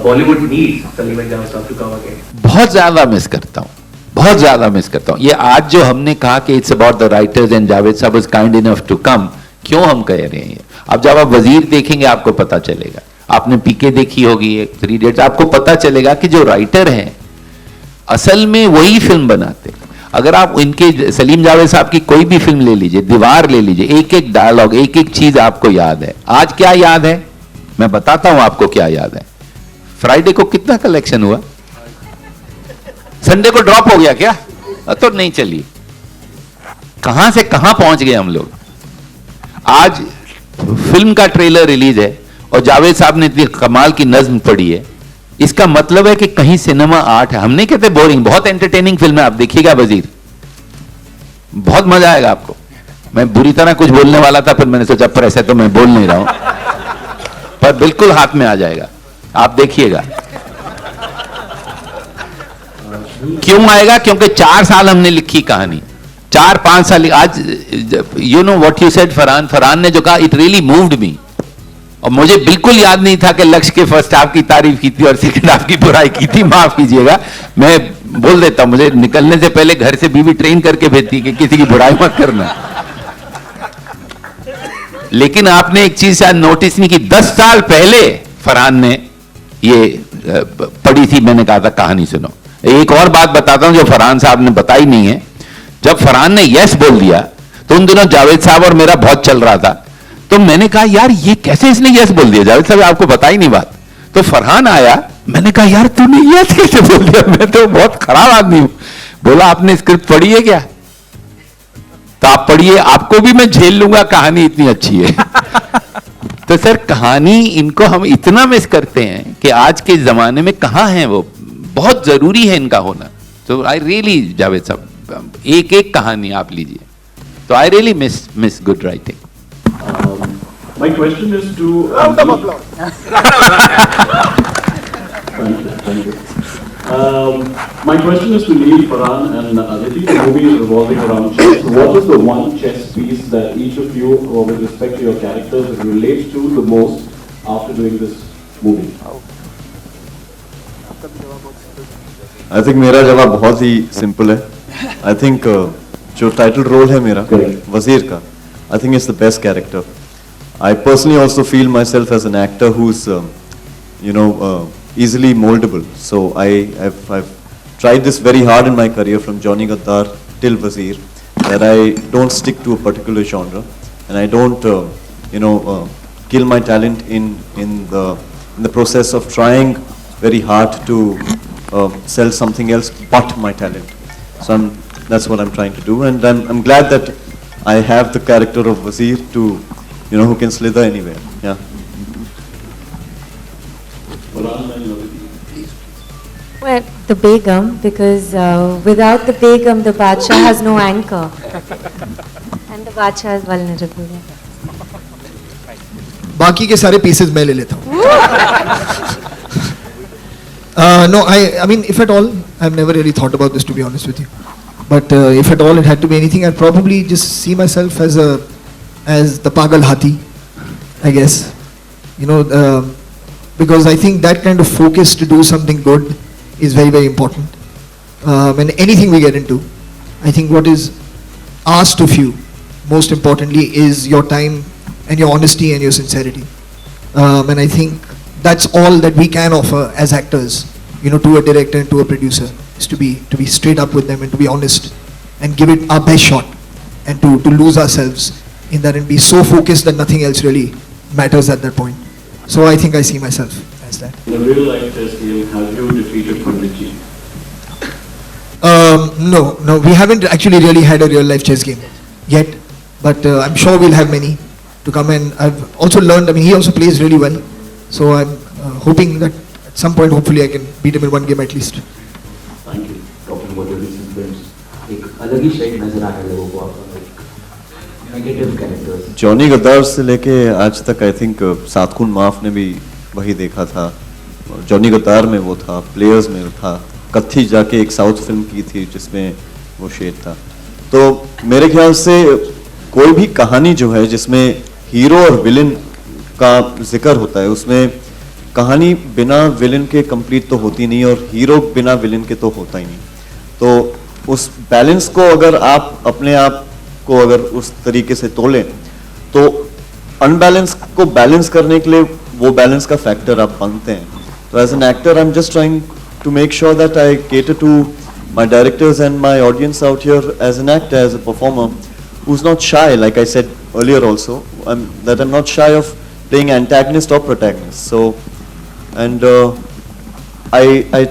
Bollywood needs Salim and Javed साहब टू कम अगेन? बहुत ज्यादा मिस करता हूँ, बहुत ज्यादा मिस करता हूँ. ये आज जो हमने कहा कि it's about the writers and Javed साहब was kind enough to come, क्यों हम कह रहे हैं? अब जब आप वजीर देखेंगे आपको पता चलेगा. आपने पीके देखी होगी, 3 इडियट्स, आपको पता चलेगा कि जो राइटर हैं असल में वही फिल्म बनाते. अगर आप इनके सलीम जावेद साहब की कोई भी फिल्म ले लीजिए, दीवार ले लीजिए, एक एक डायलॉग, एक एक चीज आपको याद है. आज क्या याद है मैं बताता हूं आपको क्या याद है. फ्राइडे को कितना कलेक्शन हुआ? संडे को ड्रॉप हो गया क्या? तो नहीं चलिए, कहां से कहां पहुंच गए हम लोग. आज फिल्म का ट्रेलर रिलीज है और जावेद साहब ने इतनी कमाल की नज्म पढ़ी है, इसका मतलब है कि कहीं सिनेमा आर्ट है. हम नहीं कहते बोरिंग, बहुत एंटरटेनिंग फिल्म है. आप देखिएगा वजीर, बहुत मजा आएगा आपको. मैं बुरी तरह कुछ बोलने वाला था, फिर मैंने सोचा प्रेस है तो मैं बोल नहीं रहा हूं, पर बिल्कुल हाथ में आ जाएगा, आप देखिएगा. क्यों आएगा? क्योंकि 4 साल हमने लिखी कहानी, 4-5 साल. आज you know what you said Farhan ने जो कहा, इट रियली मूव्ड मी. और मुझे बिल्कुल याद नहीं था कि लक्ष्य के फर्स्ट हाफ की तारीफ की थी और सेकंड हाफ की बुराई की थी. माफ कीजिएगा, मैं बोल देता हूं, मुझे निकलने से पहले घर से बीवी ट्रेन करके भेजती कि किसी की बुराई मत करना. लेकिन आपने एक चीज शायद नोटिस नहीं की, 10 साल पहले फरहान ने ये पढ़ी थी, मैंने कहा था कहानी सुनो. एक और बात बताता हूं जो फरहान साहब ने बताई नहीं है. जब फरहान ने यस बोल दिया तो उन दिनों जावेद साहब और मेरा बहुत चल रहा था, तो मैंने कहा यार ये कैसे इसने यस बोल दिया, जावेद साहब आपको पता ही नहीं बात. तो फरहान आया, मैंने कहा यार तूने यस कैसे बोल दिया, मैं तो बहुत खराब आदमी हूं. बोला आपने स्क्रिप्ट पढ़ी है क्या? तो आप पढ़िए, आपको भी मैं झेल लूंगा, कहानी इतनी अच्छी है. तो सर कहानी, इनको हम इतना मिस करते हैं कि आज के जमाने में कहां है वो. बहुत जरूरी है इनका होना. तो आई रियली, जावेद साहब एक एक कहानी आप लीजिए. तो I really miss good writing. My question is to round of applause. Thank you. My question is to Neil, Farhan and Aditi. The movie is revolving around chess. What is the one chess piece that each of you, with respect to your characters, relate to the most after doing this movie? I think मेरा जवाब बहुत ही simple है. I think जो title role है मेरा वजीर का, I think it's the best character. I personally also feel myself as an actor who's, easily moldable. So I've tried this very hard in my career, from Johnny Gaddar till Wazir, that I don't stick to a particular genre, and I don't, kill my talent in the process of trying very hard to sell something else but my talent. So that's what I'm trying to do, and I'm glad that I have the character of Wazir to, who can slither anywhere. Yeah. Well, the Begum, because without the Begum, the Badshah has no anchor, and the Badshah is vulnerable. बाकी के सारे pieces मैं ले लेता हूँ. No, I mean, if at all, I've never really thought about this, to be honest with you. But if at all it had to be anything, I'd probably just see myself as the Pagal Hathi, I guess. Because I think that kind of focus to do something good is very, very important. And anything we get into, I think what is asked of you most importantly, is your time and your honesty and your sincerity. And I think that's all that we can offer as actors, to a director and to a producer, is to be straight up with them and to be honest and give it our best shot, and to lose ourselves in that and be so focused that nothing else really matters at that point. So I think I see myself as that. In a real life chess game, have you defeated Pandit Ji? No, we haven't actually really had a real life chess game yet, but I'm sure we'll have many to come. And I've also learned, he also plays really well, so I'm hoping that at some point, hopefully, I can beat him in one game at least. Thank you. Talking about your recent films. एक अलग ही shade नजर आ रहा है लोगों को आपका negative characters. Johnny गद्दार से लेके आज तक आई थिंक सात खून माफ ने भी वही देखा था. जॉनी गद्दार में वो था, प्लेयर्स में था, कत्थी जाके एक साउथ फिल्म की थी जिसमें वो शेड था. तो मेरे ख्याल से कोई भी कहानी जो है जिसमें हीरो और विलेन का जिक्र होता है, उसमें कहानी बिना विलेन के कंप्लीट तो होती नहीं और हीरो बिना विलेन के तो होता ही नहीं. तो उस बैलेंस को अगर आप अपने आप को अगर उस तरीके से तोलें तो अनबैलेंस को बैलेंस करने के लिए वो बैलेंस का फैक्टर आप बनते हैं. तो as an actor I am just trying to make sure that I cater to my directors and my audience out here as an actor, as a performer, who's not shy, like I said earlier also, that I'm not shy of playing antagonist or protagonist. So, and I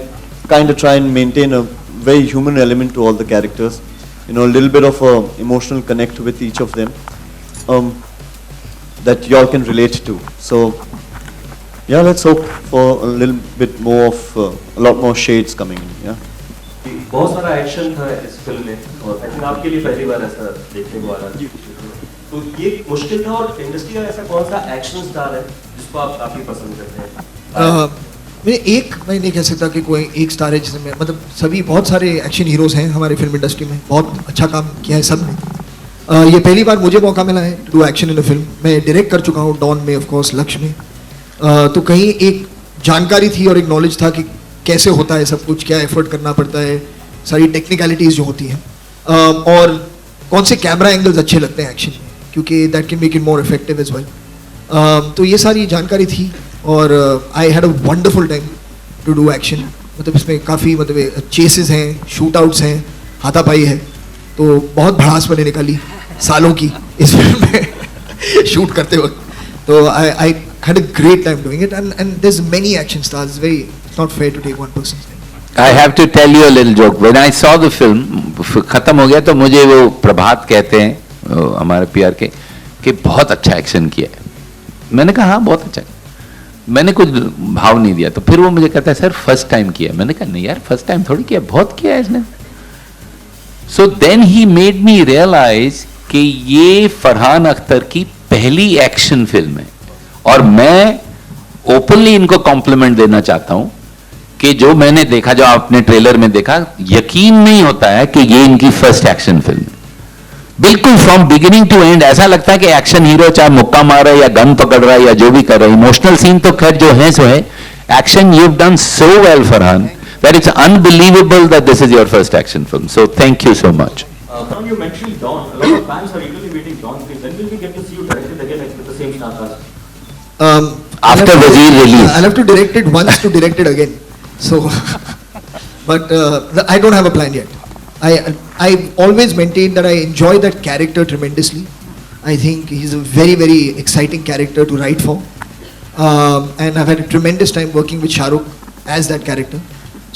kind of try and maintain a very human element to all the characters, a little bit of a emotional connect with each of them, that y'all can relate to. So, yeah, let's hope for a little bit more of a lot more shades coming in. Yeah. बहुत सारा action था इस film में और I think आपके लिए पहली बार ऐसा देखने को आ रहा है. तो ये मुश्किल था और इंडस्ट्री का ऐसा कौन सा एक्शन स्टार है जिसको आप काफी पसंद करते हैं? मैं नहीं कह सकता कि कोई एक स्टार है जिसमें, मतलब सभी बहुत सारे एक्शन हीरोज हैं हमारे फिल्म इंडस्ट्री में, बहुत अच्छा काम किया है सब ने. ये पहली बार मुझे मौका मिला है to do action in a film. मैं डायरेक्ट कर चुका हूँ डॉन में, ऑफ कोर्स लक्ष्य में. तो कहीं एक जानकारी थी और एक नॉलेज था कि कैसे होता है सब कुछ, क्या एफर्ट करना पड़ता है, सारी टेक्निकलिटीज़ जो होती हैं, और कौन से कैमरा एंगल्स अच्छे लगते हैं एक्शन में, क्योंकि that can make it more effective as well. तो ये सारी जानकारी थी और I had a wonderful time to do action. मतलब इसमें काफ़ी चेसेस हैं, शूट आउट्स हैं, हाथापाई है, तो बहुत भड़ास मैंने निकाली सालों की इस फिल्म में शूट करते वक्त. तो I had a great time doing it, and there's many action stars. It's not fair to take one person's name. I have to tell you a little joke. When I saw the film, खत्म हो गया तो मुझे वो प्रभात कहते हैं हमारे PR के कि बहुत अच्छा एक्शन किया है. मैंने कहा हाँ बहुत अच्छा. मैंने कुछ भाव नहीं दिया. तो फिर वो मुझे कहता है सर फर्स्ट टाइम किया. मैंने कहा नहीं यार फर्स्ट टाइम थोड़ी किया, बहुत किया है इसने. So then he made me realize कि ये फरहान अख्तर की पहली एक्शन फिल्म है और मैं ओपनली इनको कॉम्प्लीमेंट देना चाहता हूं कि जो मैंने देखा, जो आपने ट्रेलर में देखा, यकीन नहीं होता है कि ये इनकी फर्स्ट एक्शन फिल्म है. बिल्कुल फ्रॉम बिगिनिंग टू एंड ऐसा लगता है कि एक्शन हीरो चाहे मुक्का मार रहा है या गन पकड़ रहा है या जो भी कर रहा है, इमोशनल सीन तो खैर जो है सो है. Action you have done so well Farhan that it's unbelievable that this is your first action film. So thank you so much. Now you mentioned Dawn. A lot of fans are eagerly waiting Dawn. When will we get to see you directed again with the same star cast? After Wazir release. I'll have to direct it once to direct it again. So, but I don't have a plan yet. I've always maintained that I enjoy that character tremendously. I think he's a very, very exciting character to write for. And I've had a tremendous time working with Shah Rukh as that character.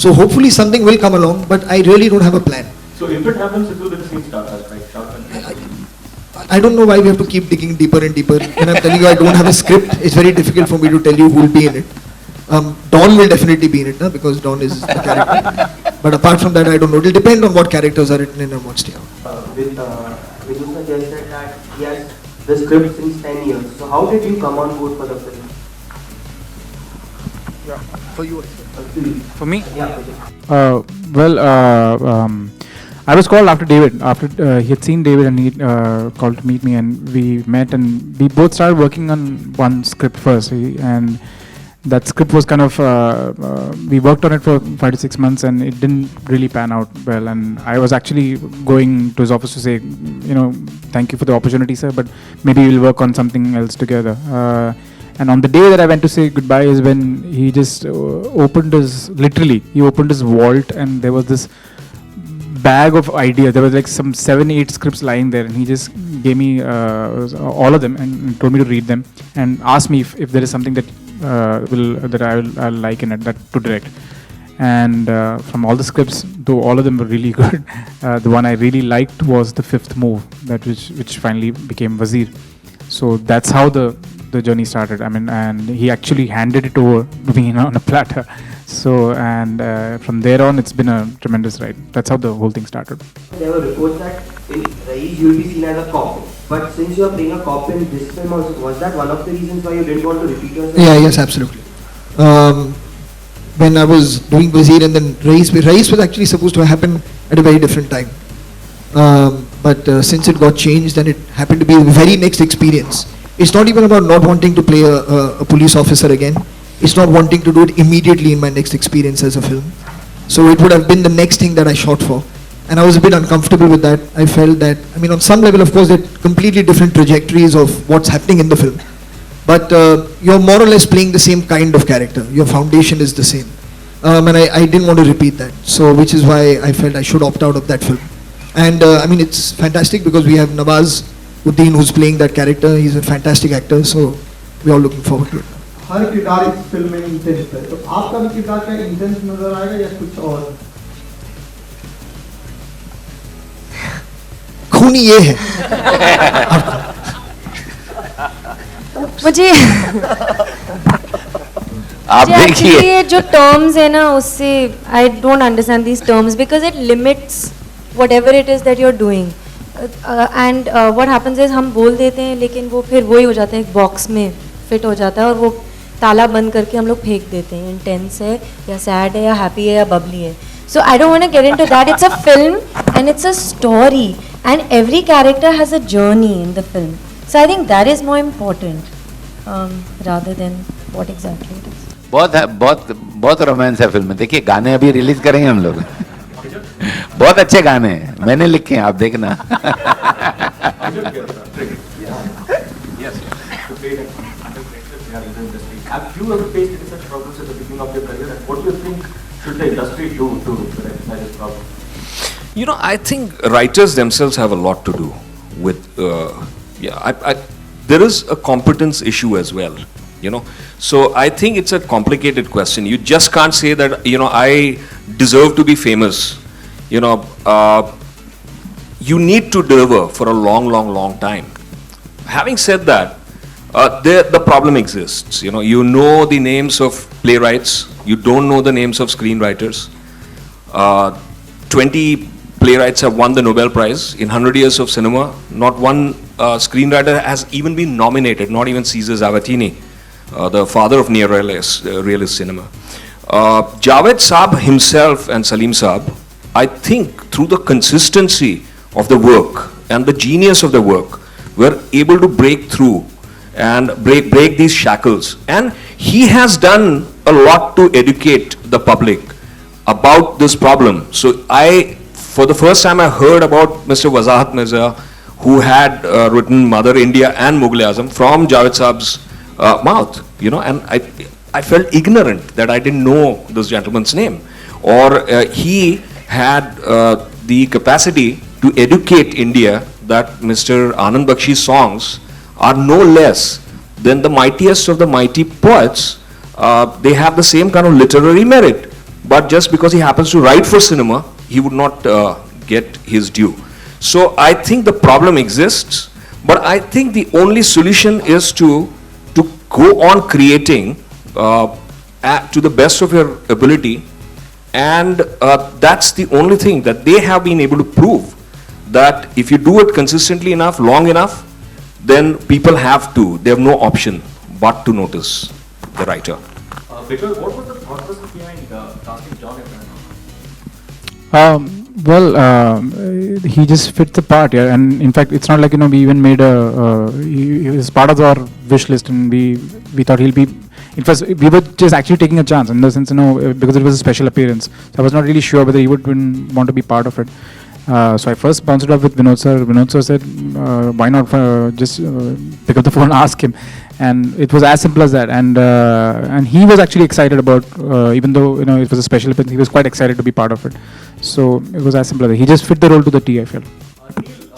So hopefully something will come along, but I really don't have a plan. So if it happens, it will be the same star cast, right? Shah Rukh. I don't know why we have to keep digging deeper and deeper. When I'm telling you I don't have a script, it's very difficult for me to tell you who will be in it. Dawn will definitely be in it, because Dawn is the character. But apart from that, I don't know. It will depend on what characters are written in and what's there. Vijay suggested that he has the script since 10 years. So how did you come on board for the film? Yeah, for you. For me? Yeah. I was called after David. After he had seen David and he called to meet me, and we met and we both started working on one script first. And that script was kind of, we worked on it for 5 to 6 months and it didn't really pan out well. And I was actually going to his office to say, you know, thank you for the opportunity, sir, but maybe we'll work on something else together. And on the day that I went to say goodbye is when he just opened his, literally, he opened his vault and there was this bag of ideas. There was like some 7-8 scripts lying there, and he just gave me all of them and told me to read them and asked me if there is something that I'll like in it, that to direct. And from all the scripts, though all of them were really good, the one I really liked was The Fifth Move, that which finally became Wazir. So that's how the journey started. I mean, and he actually handed it over to me on a platter. So, and from there on, it's been a tremendous ride. That's how the whole thing started. There were reports that in Raees you will be seen as a cop. But since you are playing a cop in this film also, was that one of the reasons why you didn't want to repeat yourself? Yeah, yes, absolutely. When I was doing Wazir and then Raees was actually supposed to happen at a very different time. But since it got changed and it happened to be the very next experience, it's not even about not wanting to play a police officer again. It's not wanting to do it immediately in my next experience as a film. So it would have been the next thing that I shot for. And I was a bit uncomfortable with that. I felt that, I mean, on some level, of course, they're completely different trajectories of what's happening in the film. But you're more or less playing the same kind of character. Your foundation is the same. And I didn't want to repeat that. So, which is why I felt I should opt out of that film. And I mean, it's fantastic because we have Nawaz Uddin who's playing that character. He's a fantastic actor. So, we're all looking forward to it. हर किरदार इस film में intense है, तो आपका भी किरदार क्या intense नजर आएगा या कुछ और? खूनी ये है। मुझे देखिए ये जो terms है ना, उससे I don't understand these terms because it limits whatever it is that you're doing. And what happens is हम बोल देते हैं लेकिन वो फिर वही हो जाता है, एक बॉक्स में फिट हो जाता है और वो ताला बंद करके हम लोग फेंक देते हैं. इंटेंस है या सैड है या हैप्पी है या बबली है. So I don't want to get into that. It's a film and it's a story and every character has a journey in the film. So I think that is more important rather than what exactly it is. बहुत romance है film में. देखिए गाने अभी release करेंगे हम लोग. बहुत अच्छे गाने हैं, मैंने लिखे हैं, आप देखना. Have you ever faced any such problems at the beginning of your career, and what do you think should the industry do to rectify this problem? You know, I think writers themselves have a lot to do with, there is a competence issue as well, you know. So I think it's a complicated question. You just can't say that, you know, I deserve to be famous. You know, you need to deliver for a long time. Having said that, the problem exists. You know the names of playwrights. You don't know the names of screenwriters. 20 playwrights have won the Nobel Prize in 100 years of cinema. Not one screenwriter has even been nominated. Not even Cesar Zavattini, the father of neo-realist cinema. Javed Saab himself and Salim Saab, I think through the consistency of the work and the genius of the work, were able to break through and break these shackles. And he has done a lot to educate the public about this problem. So for the first time I heard about Mr. Wazahat Mirza, who had written Mother India and Mughal-e-Azam from Javed Saab's mouth, you know, and I felt ignorant that I didn't know this gentleman's name. Or he had the capacity to educate India that Mr. Anand Bakshi's songs are no less than the mightiest of the mighty poets. They have the same kind of literary merit, but just because he happens to write for cinema, he would not get his due. So I think the problem exists, but I think the only solution is to go on creating to the best of your ability, and that's the only thing that they have been able to prove, that if you do it consistently enough, long enough, then people they have no option but to notice the writer. Because what was the thought process behind casting John Abraham? He just fit the part, yeah. And in fact, it's not like, you know, we even made he was part of our wish list, and we thought he'll be it was, we were just actually taking a chance in the sense, because it was a special appearance. So I was not really sure whether he would want to be part of it. So I first bounced it off with Vinod sir. Vinod sir said, why not just pick up the phone and ask him. And it was as simple as that. And he was actually excited about, even though it was a special appearance, he was quite excited to be part of it. So it was as simple as that. He just fit the role to the T, I feel.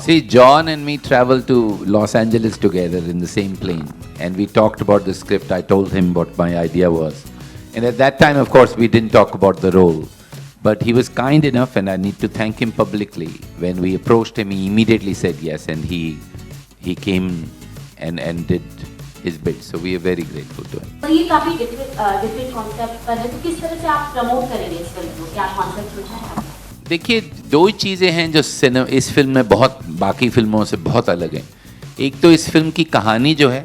See, John and me traveled to Los Angeles together in the same plane, and we talked about the script. I told him what my idea was. And at that time, of course, we didn't talk about the role. But he was kind enough, and I need to thank him publicly. When we approached him, he immediately said yes, and he came and did his bit. So we are very grateful to him. ये काफी different concept पर है, तो किस तरह से आप promote करेंगे इस फिल्म को? क्या concept सोचा है आपने? देखिए, दो ही चीज़ें हैं जो इस फिल्म में बहुत बाकी फिल्मों से बहुत अलग हैं। एक तो इस फिल्म की कहानी जो है,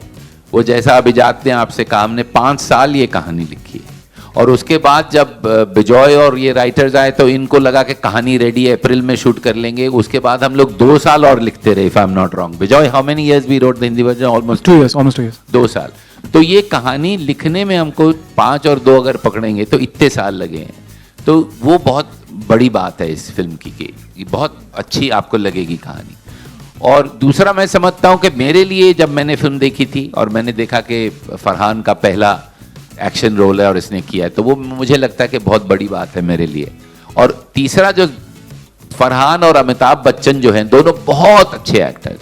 वो जैसा अभिजात ने आपसे कहा, हमने 5 साल ये कहानी लिखी है। और उसके बाद जब बिजॉय और ये राइटर्स आए तो इनको लगा कि कहानी रेडी है, अप्रैल में शूट कर लेंगे। उसके बाद हम लोग 2 साल और लिखते रहे, if I am not wrong. Bijoy, how many years we wrote the Hindi version? Almost 2 years. 2 साल। तो ये कहानी लिखने में हमको 5 और 2 अगर पकड़ेंगे तो इतने साल लगे हैं। तो वो बहुत बड़ी बात है इस फिल्म की, कि बहुत अच्छी आपको लगेगी कहानी। और दूसरा मैं समझता हूँ कि मेरे लिए जब मैंने फिल्म देखी थी और मैंने देखा कि फरहान का पहला एक्शन रोल है और इसने किया है, तो वो मुझे लगता है कि बहुत बड़ी बात है मेरे लिए। और तीसरा, जो फरहान और अमिताभ बच्चन जो हैं, दोनों बहुत अच्छे एक्टर्स,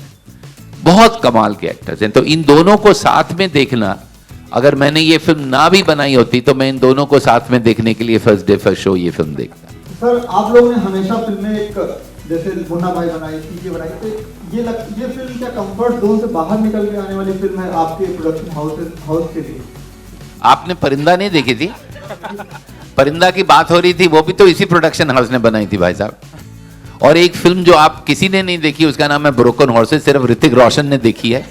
बहुत कमाल के एक्टर्स हैं। तो इन दोनों को साथ में देखना, अगर मैंने ये फिल्म ना भी बनाई होती तो मैं इन दोनों को साथ में देखने के लिए फर्स्ट डे फर्स्ट शो ये फिल्म देखता। सर, आप लोगों ने हमेशा फिल्में एक जैसे मुन्ना भाई बनाई, पीके बनाई, तो ये फिल्म क्या कंफर्ट जोन से बाहर निकल के आने वाली फिल्म है आपके प्रोडक्शन हाउस के लिए? आपने परिंदा नहीं देखी थी? परिंदा की बात हो रही थी, वो भी तो इसी प्रोडक्शन हाउस ने बनाई थी भाई साहब। और एक फिल्म जो आप किसी ने नहीं देखी, उसका नाम है ब्रोकन हॉर्सेस, सिर्फ ऋतिक रोशन ने देखी है,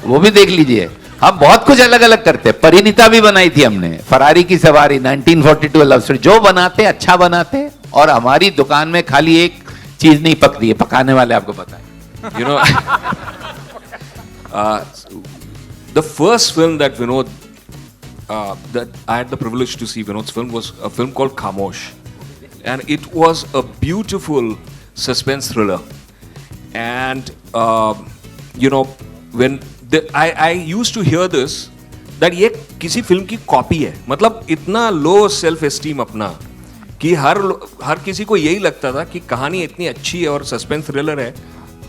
वो भी देख लीजिए। हम बहुत कुछ अलग अलग करते हैं। परिणीता भी बनाई थी हमने, फरारी की सवारी, 1942 लव स्टोरी। जो बनाते अच्छा बनाते, और हमारी दुकान में खाली एक चीज नहीं पकती है, पकाने वाले आपको पता है। You know, the first film that Vinod, that I had the privilege to see Vinod's film was a film called Khamosh, and it was a beautiful suspense thriller. And when I used to hear this, that ये किसी film की copy है। मतलब इतना low self esteem अपना, कि हर किसी को यही लगता था कि कहानी इतनी अच्छी है और सस्पेंस थ्रिलर है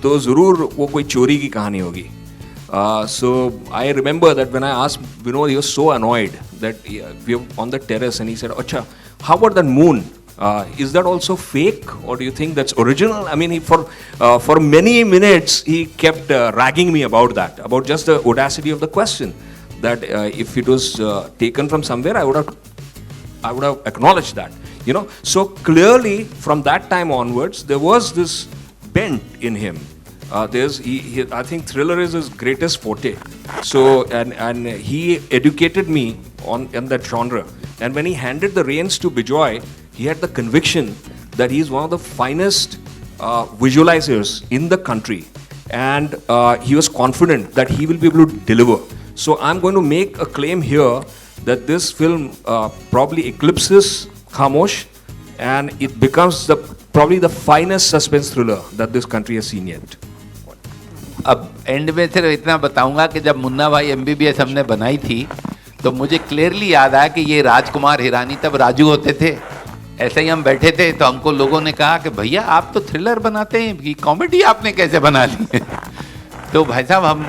तो ज़रूर वो कोई चोरी की कहानी होगी। So I remember that when I asked Vinod, he was so annoyed that we were on the terrace and he said, "Acha, how about that moon? Is that also fake, or do you think that's original?" I mean, for many minutes he kept ragging me about that, about just the audacity of the question, that if it was taken from somewhere, I would have acknowledged that. So clearly from that time onwards there was this bent in him. I think thriller is his greatest forte. So and he educated me on that genre. And when he handed the reins to Bijoy, he had the conviction that he is one of the finest visualizers in the country, and he was confident that he will be able to deliver. So I'm going to make a claim here that this film probably eclipses Khamosh, and it becomes probably the finest suspense thriller that this country has seen yet. अब and में सिर्फ इतना बताऊंगा कि जब मुन्ना भाई MBBS हमने बनाई थी तो मुझे क्लियरली याद आया कि ये राजकुमार हिरानी तब राजू होते थे। ऐसे ही हम बैठे थे तो हमको लोगों ने कहा कि भैया आप तो थ्रिलर बनाते हैं, कि कॉमेडी आपने कैसे बना ली? तो भाई साहब, हम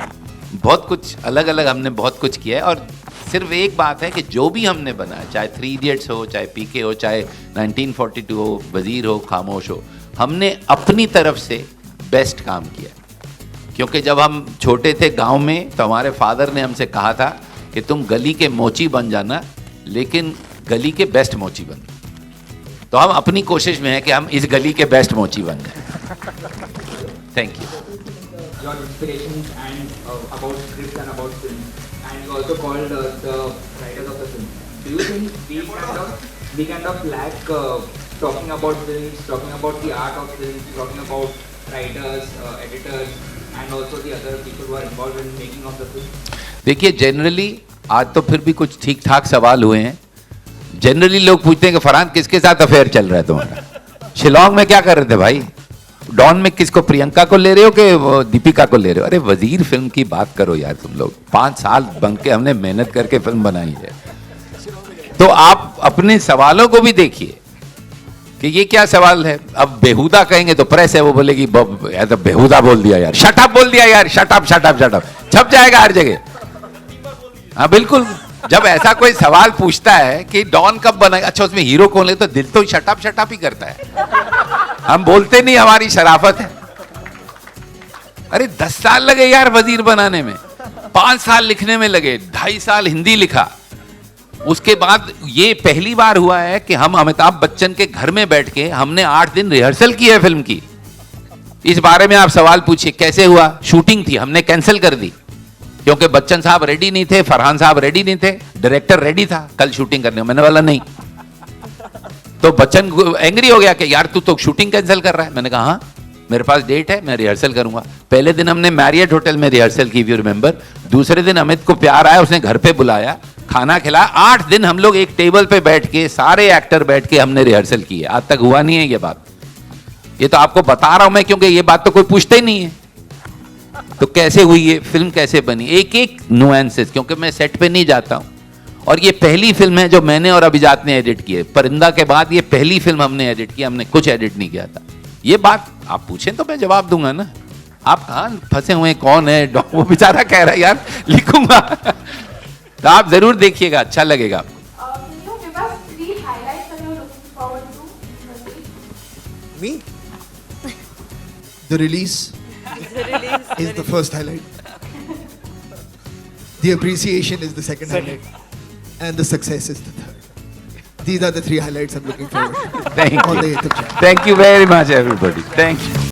बहुत कुछ अलग अलग हमने बहुत कुछ किया है। और सिर्फ एक बात है कि जो भी हमने बनाया, चाहे 3 इडियट्स हो, चाहे पीके हो, चाहे 1942 हो, वजीर हो, खामोश हो, हमने अपनी तरफ से बेस्ट काम किया। क्योंकि जब हम छोटे थे गांव में तो हमारे फादर ने हमसे कहा था कि तुम गली के मोची बन जाना, लेकिन गली के बेस्ट मोची बन। तो हम अपनी कोशिश में है कि हम इस गली के बेस्ट मोची बन जाए। Thank you. Your inspirations and about scripts and about films, and you also called the writers of the film. Do you think we kind of lack talking about films, talking about the art of films, talking about writers, editors, and also the other people who are involved in making of the film? देखिए, generally आज तो फिर भी कुछ ठीक ठाक सवाल हुए हैं। जनरली लोग पूछते हैं कि फरहान किसके साथ अफेयर चल रहा है तुम्हारा? शिलोंग में क्या कर रहे थे भाई? डॉन में किसको, प्रियंका को ले रहे हो कि वो दीपिका को ले रहे हो? अरे वजीर फिल्म की बात करो यार तुम लोग। 5 साल बन के हमने मेहनत करके फिल्म बनाई है, तो आप अपने सवालों को भी देखिए कि ये क्या सवाल है। अब बेहुदा कहेंगे तो प्रेस है वो बोलेगी तो बेहुदा बोल दिया यार, शट अप बोल दिया यार, shut up shut up shut up, छप जाएगा हर जगह। हाँ बिल्कुल, जब ऐसा कोई सवाल पूछता है कि डॉन कब बना, अच्छा उसमें हीरो कौन है, तो दिल तो शट अप ही करता है। हम बोलते नहीं, हमारी शराफत है। अरे 10 साल लगे यार वजीर बनाने में, 5 साल लिखने में लगे, 2.5 साल हिंदी लिखा। उसके बाद ये पहली बार हुआ है कि हम अमिताभ बच्चन के घर में बैठ के हमने 8 दिन रिहर्सल की है फिल्म की। इस बारे में आप सवाल पूछिए कैसे हुआ? शूटिंग थी, हमने कैंसिल कर दी क्योंकि बच्चन साहब रेडी नहीं थे, फरहान साहब रेडी नहीं थे, डायरेक्टर रेडी था कल शूटिंग करने, मैंने वाला नहीं। तो बच्चन एंग्री हो गया कि यार तू तो शूटिंग कैंसिल कर रहा है। मैंने कहा हाँ मेरे पास डेट है, मैं रिहर्सल करूंगा। पहले दिन हमने मैरियट होटल में रिहर्सल की, इफ यू रिमेंबर। दूसरे दिन अमित को प्यार आया, उसने घर पे बुलाया, खाना खिलाया। 8 दिन हम लोग एक टेबल पे बैठ के, सारे एक्टर बैठ के हमने रिहर्सल की है। आज तक हुआ नहीं है ये बात। ये तो आपको बता रहा हूं मैं, क्योंकि ये बात तो कोई पूछता ही नहीं है। तो कैसे हुई ये फिल्म, कैसे बनी, एक एक नुएंसेस, क्योंकि मैं सेट पे नहीं जाता हूं। और ये पहली फिल्म है जो मैंने और अभिजात ने एडिट की है। परिंदा के बाद ये पहली फिल्म हमने एडिट की, हमने कुछ एडिट नहीं किया था। ये बात आप पूछें तो मैं जवाब दूंगा ना। आप कहां फंसे हुए, कौन है वो बेचारा कह रहा है यार लिखूंगा। तो आप जरूर देखिएगा, अच्छा लगेगा आपको। Me? The release is the first highlight. The appreciation is the second highlight. And the success is the third. These are the 3 highlights I'm looking forward to. Thank on you. the 8th of January. Thank you very much everybody. Thank you.